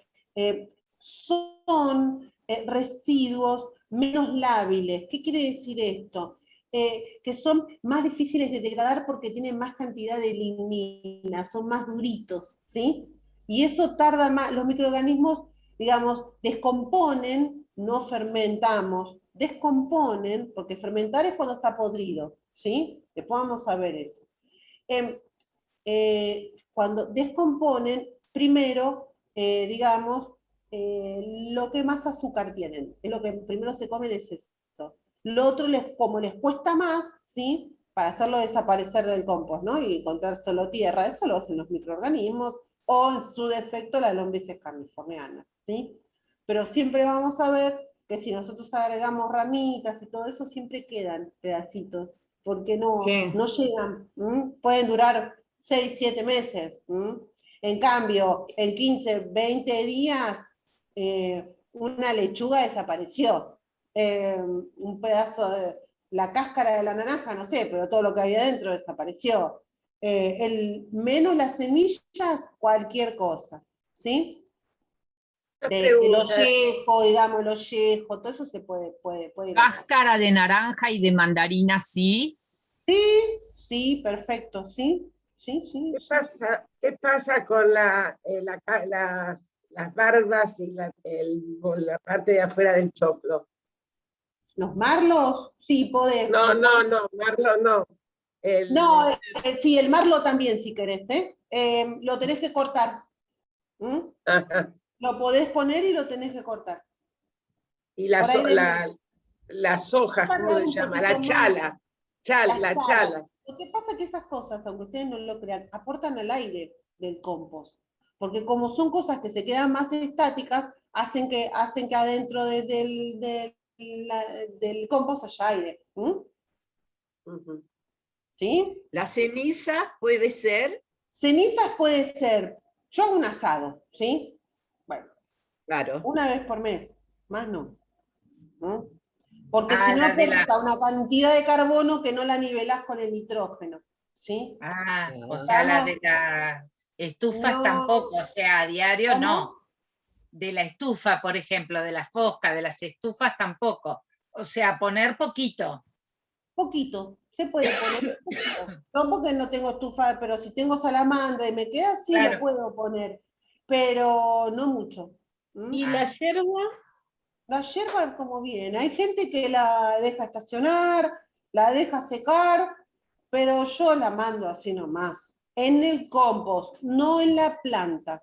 son residuos menos lábiles. ¿Qué quiere decir esto? Que son más difíciles de degradar porque tienen más cantidad de lignina, son más duritos, ¿sí? Y eso tarda más, los microorganismos, digamos, descomponen, no fermentamos, descomponen, porque fermentar es cuando está podrido, ¿sí? Después vamos a ver eso. Cuando descomponen, primero, digamos, lo que más azúcar tienen, es lo que primero se comen es eso. Lo otro, como les cuesta más, ¿sí?, para hacerlo desaparecer del compost, ¿no?, y encontrar solo tierra, eso lo hacen los microorganismos, o en su defecto las lombrices carnifornianas, ¿sí? Pero siempre vamos a ver que si nosotros agregamos ramitas y todo eso, siempre quedan pedacitos, porque no llegan, pueden durar 6, 7 meses. En cambio, en 15, 20 días, una lechuga desapareció. Un pedazo de la cáscara de la naranja, no sé, pero todo lo que había dentro desapareció. Menos las semillas, cualquier cosa, ¿sí? El ollejo, digamos, el ollejo, todo eso se puede ¿Cáscara de naranja y de mandarina sí? Sí, perfecto, sí. ¿Qué pasa con las barbas y la parte de afuera del choclo? ¿Los marlos? Sí, podés. No, marlo no. Sí, el marlo también, si querés, lo tenés que cortar. Lo podés poner y lo tenés que cortar. Y las hojas, ¿cómo se llama? La chala. La chala. Lo que pasa es que esas cosas, aunque ustedes no lo crean, aportan al aire del compost. porque como son cosas que se quedan más estáticas, hacen que adentro del compost haya aire. ¿Sí? ¿La ceniza puede ser? Cenizas puede ser, yo hago un asado, ¿sí? Bueno, claro. Una vez por mes, más no. Porque Ah, si no la de aporta una cantidad de carbono que no la nivelás con el nitrógeno, ¿sí? Ah, o sea, la de las estufas No. tampoco, o sea, a diario ¿Cómo? no. De la estufa, por ejemplo, de la fosca, de las estufas tampoco. O sea, poner poquito. Poquito, se puede poner poquito. No porque no tengo estufa, pero si tengo salamandra y me queda, sí Claro. lo puedo poner, pero no mucho. ¿Y la yerba? La yerba como viene. Hay gente que la deja estacionar, la deja secar, pero yo la mando así nomás. En el compost, no en la planta.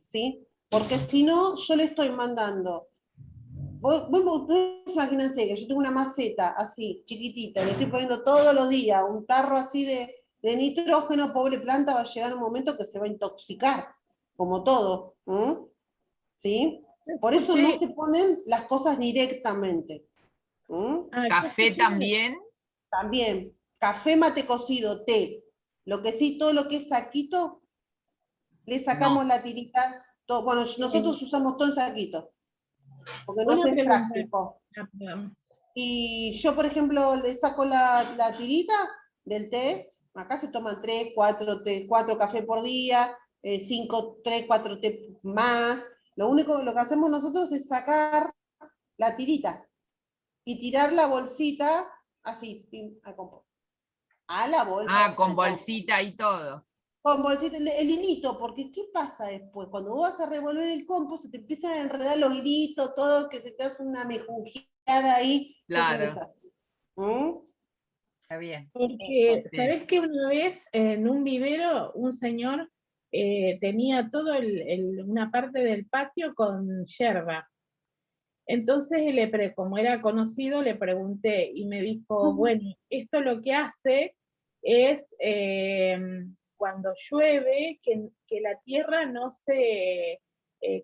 ¿Sí? Porque si no, yo le estoy mandando. Ustedes imagínense que yo tengo una maceta así, chiquitita, le estoy poniendo todos los días un tarro así de nitrógeno, pobre planta, va a llegar un momento que se va a intoxicar, como todo. ¿Sí? Por eso no se ponen las cosas directamente. ¿Café también? También. Café, mate cocido, té. Lo que sí, todo lo que es saquito, le sacamos la tirita. Bueno, nosotros usamos todo en saquito. Porque no es práctico. Y yo, por ejemplo, le saco la tirita del té. Acá se toman 3, 4 cafés por día, 5, 3, 4 té más. Lo que hacemos nosotros es sacar la tirita y tirar la bolsita así, al compost. A la bolsa. Ah, con bolsita y todo. Con bolsita, el hilito, porque ¿qué pasa después? Cuando vos vas a revolver el compost, se te empiezan a enredar los hilitos, todo, que se te hace una mejunjeada ahí. Claro. Está bien. Porque, ¿sabés que una vez en un vivero un señor tenía todo una parte del patio con yerba? Entonces, como era conocido, le pregunté y me dijo, bueno, esto lo que hace es cuando llueve, que la tierra no se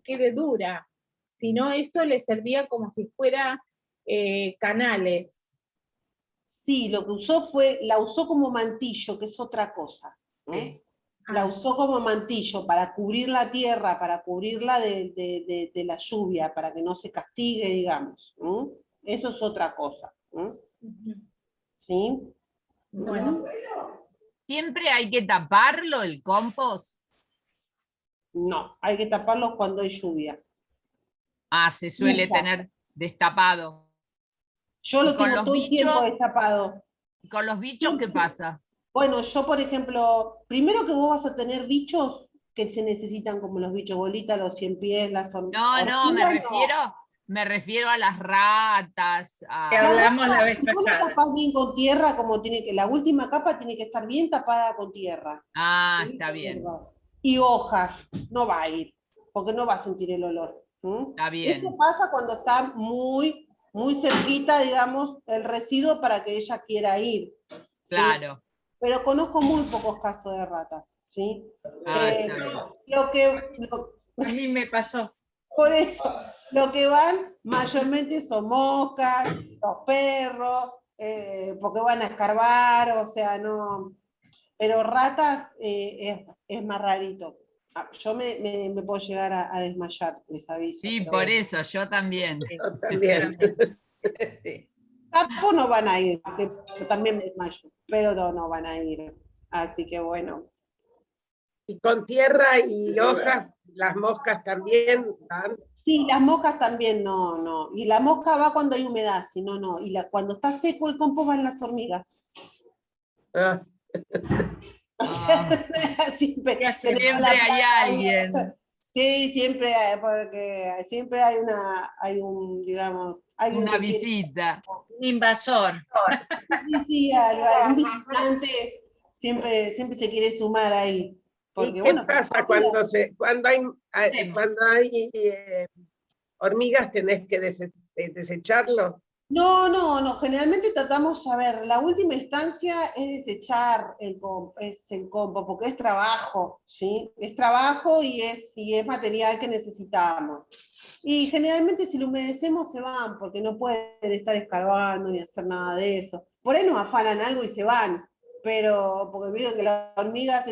quede dura, sino eso le servía como si fuera canales. Sí, lo que usó la usó como mantillo, que es otra cosa. La usó como mantillo para cubrir la tierra, para cubrirla de la lluvia, para que no se castigue, digamos. Eso es otra cosa. ¿Sí? Bueno. ¿Siempre hay que taparlo el compost? No, hay que taparlo cuando hay lluvia. Ah, se suele tener destapado. Yo lo tengo todo el tiempo destapado. ¿Y con los bichos qué pasa? Bueno, yo por ejemplo, primero que vos vas a tener bichos que se necesitan como los bichos bolitas, los 100 pies, las hormigas. No, me refiero a las ratas. Que hablamos la vez pasada. Si vos lo tapás bien con tierra, como la última capa tiene que estar bien tapada con tierra. Ah, ¿sí? está bien. Y hojas, no va a ir, porque no va a sentir el olor. Está bien. Eso pasa cuando está muy cerquita, digamos, el residuo para que ella quiera ir. ¿sí? Claro. Pero conozco muy pocos casos de ratas, ¿sí? Ah, a mí me pasó. Por eso, lo que van mayormente son moscas, los perros, porque van a escarbar, o sea, no... Pero ratas es más rarito. Yo me puedo llegar a desmayar, les aviso. Sí, por eso, yo también. Yo también. Tampoco no van a ir, porque también me desmayo, pero no van a ir. Así que bueno. Y con tierra y hojas, las moscas también van. Sí, las moscas también no. Y la mosca va cuando hay humedad, si no. Y cuando está seco el compost van las hormigas. Ah. Siempre hay alguien. Sí, siempre hay, porque siempre hay una visita. Un invasor. Sí, un visitante siempre se quiere sumar ahí. Porque, ¿Y qué pasa cuando hay hormigas? ¿Tenés que desecharlo? No, generalmente tratamos, a ver, la última instancia es desechar el compost, porque es trabajo, ¿sí? Es trabajo y es material que necesitamos. Y generalmente si lo humedecemos se van, porque no pueden estar escarbando ni hacer nada de eso. Por ahí nos afanan algo y se van, pero porque veo que la hormiga se